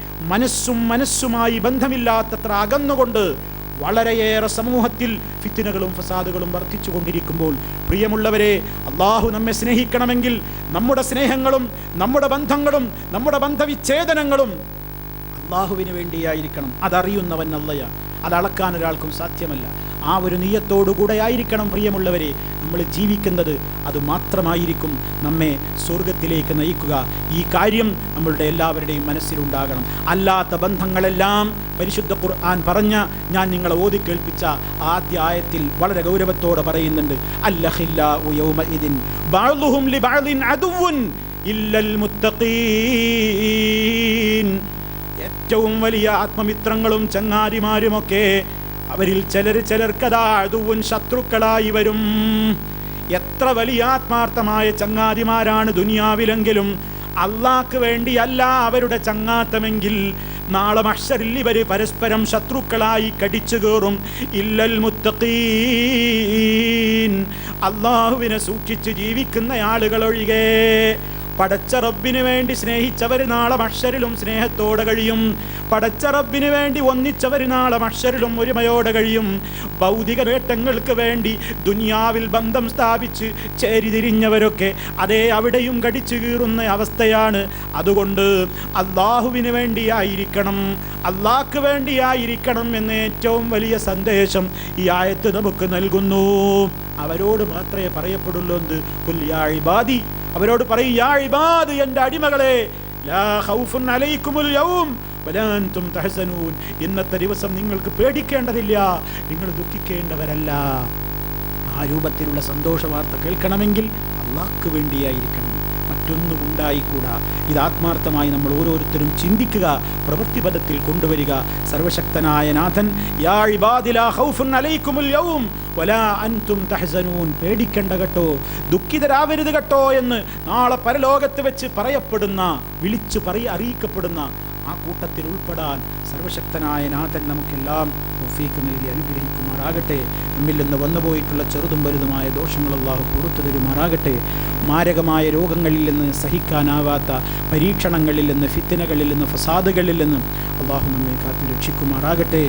മനസ്സുമായി ബന്ധമില്ലാത്തത്ര അകന്നുകൊണ്ട് വളരെയേറെ സമൂഹത്തിൽ ഫിത്നകളും ഫസാദുകളും വർദ്ധിച്ചു കൊണ്ടിരിക്കുമ്പോൾ, പ്രിയമുള്ളവരെ, അള്ളാഹു നമ്മെ സ്നേഹിക്കണമെങ്കിൽ നമ്മുടെ സ്നേഹങ്ങളും നമ്മുടെ ബന്ധങ്ങളും നമ്മുടെ ബന്ധവിച്ഛേദനങ്ങളും അള്ളാഹുവിന് വേണ്ടിയായിരിക്കണം. അതറിയുന്നവൻ അള്ളയാണ്, അതളക്കാൻ ഒരാൾക്കും സാധ്യമല്ല. ആ ഒരു നിയ്യത്തോടുകൂടെ ആയിരിക്കണം പ്രിയമുള്ളവരെ നമ്മൾ ജീവിക്കുന്നത്. അത് മാത്രമായിരിക്കും നമ്മെ സ്വർഗത്തിലേക്ക് നയിക്കുക. ഈ കാര്യം നമ്മളുടെ എല്ലാവരുടെയും മനസ്സിലുണ്ടാകണം. അല്ലാത്ത ബന്ധങ്ങളെല്ലാം പരിശുദ്ധ ഖുർആൻ പറഞ്ഞ, ഞാൻ നിങ്ങളെ ഓതി കേൾപ്പിച്ച ആദ്യ ആയത്തിൽ വളരെ ഗൗരവത്തോടെ പറയുന്നുണ്ട്. അല്ലഖില്ലാഉ യൗമഇദിൻ ബഅ്ദുഹും ലിബഅ്ദിൻ അദുവ്വുൻ ഇല്ലൽ മുത്തഖീൻ. ഏറ്റവും വലിയ ആത്മമിത്രങ്ങളും ചങ്ങാതിമാരുമൊക്കെ അവരിൽ ചിലർക്കതാ അദുവ്വുൻ ശത്രുക്കളായി വരും. എത്ര വലിയ ആത്മാർത്ഥമായ ചങ്ങാതിമാരാണ് ദുനിയാവിലെങ്കിലും അള്ളാഹ്ക്ക് വേണ്ടിയല്ല അവരുടെ ചങ്ങാത്തമെങ്കിൽ നാളെ മഹ്ശറിൽ ഇവർ പരസ്പരം ശത്രുക്കളായി കടിച്ചു കയറും. ഇല്ലൽ മുത്തഖീൻ, അള്ളാഹുവിനെ സൂക്ഷിച്ച് ജീവിക്കുന്ന ആളുകൾ ഒഴികെ. പടച്ച റബ്ബിന് വേണ്ടി സ്നേഹിച്ചവർ നാളെ മഹ്ശറിലും സ്നേഹത്തോടെ കഴിയും. പടച്ച റബ്ബിന് വേണ്ടി ഒന്നിച്ചവർ നാളെ മഹ്ശറിലും ഒരുമയോടെ കഴിയും. ഭൗതിക നേട്ടങ്ങൾക്ക് വേണ്ടി ദുനിയാവിൽ ബന്ധം സ്ഥാപിച്ച് ചേരിതിരിഞ്ഞവരൊക്കെ അതേ അവിടെയും കടിച്ചു കീറുന്ന അവസ്ഥയാണ്. അതുകൊണ്ട് അള്ളാഹുവിന് വേണ്ടിയായിരിക്കണം, അള്ളാഹ്ക്ക് വേണ്ടിയായിരിക്കണം എന്ന ഏറ്റവും വലിയ സന്ദേശം ഈ ആയത്ത് നമുക്ക് നൽകുന്നു. അവരോട് മാത്രമേ പറയപ്പെടുള്ളൂ എന്ത്? ഖുൽ യാ ഇബാദി, അവരോട് പറയും യാ ഇബാദി, എൻ്റെ അടിമകളെ, ലാ ഖൗഫുൻ അലൈക്കുമുൽ യൗം വലാ അൻതും തഹ്സനൂൻ, ഇന്നത്തെ ദിവസം നിങ്ങൾക്ക് പേടിക്കേണ്ടതില്ല, നിങ്ങൾ ദുഃഖിക്കേണ്ടവരല്ല. ആ രൂപത്തിലുള്ള സന്തോഷ വാർത്ത കേൾക്കണമെങ്കിൽ അള്ളാഹ്ക്ക് വേണ്ടിയായിരിക്കണം, മറ്റൊന്നും ഉണ്ടായിക്കൂടാ. ഇത് ആത്മാർത്ഥമായി നമ്മൾ ഓരോരുത്തരും ചിന്തിക്കുക, പ്രവൃത്തിപഥത്തിൽ കൊണ്ടുവരിക. സർവശക്തനായ നാഥൻ യാ ഇബാദി ലാ ഖൗഫുൻ അലൈക്കുമുൽ യൗം വലാ അൻതും തഹ്സനൂൻ, പേടിക്കണ്ട കേട്ടോ, ദുഃഖിതരാവരുത് കേട്ടോ എന്ന് നാളെ പരലോകത്ത് വെച്ച് പറയപ്പെടുന്ന, വിളിച്ചു അറിയിക്കപ്പെടുന്ന ആ കൂട്ടത്തിൽ ഉൾപ്പെടാൻ സർവശക്തനായ നാഥൻ നമുക്കെല്ലാം തൗഫീഖ് നൽകി അനുഗ്രഹിക്കുമാറാകട്ടെ. നമ്മിൽ നിന്ന് വന്നുപോയിട്ടുള്ള ചെറുതും വലുതുമായ ദോഷങ്ങൾ അല്ലാഹു പുറത്തു തരുമാറാകട്ടെ. മാരകമായ രോഗങ്ങളിൽ നിന്ന്, സഹിക്കാനാവാത്ത പരീക്ഷണങ്ങളിൽ നിന്ന്, ഫിത്നകളിൽ നിന്ന്, ഫസാദുകളിൽ നിന്ന് അല്ലാഹു നമ്മെ കാത്തു രക്ഷിക്കുമാറാകട്ടെ.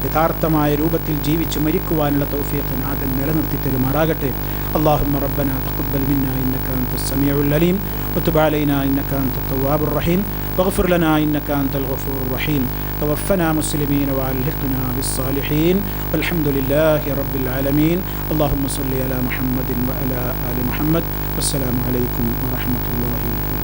യഥാർത്ഥമായ രൂപത്തിൽ ജീവിച്ച് മരിക്കുവാനുള്ള തൗഫീഖ് നാഥൻ നിലനിർത്തി തരുമാറാകട്ടെ. اللهم ربنا تقبل منا إنك أنت السميع العليم وتب علينا إنك أنت التواب الرحيم واغفر لنا إنك أنت الغفور الرحيم توفنا مسلمين وألحقنا بالصالحين والحمد لله رب العالمين. اللهم صل على محمد وعلى آل محمد والسلام عليكم ورحمة الله وبركاته.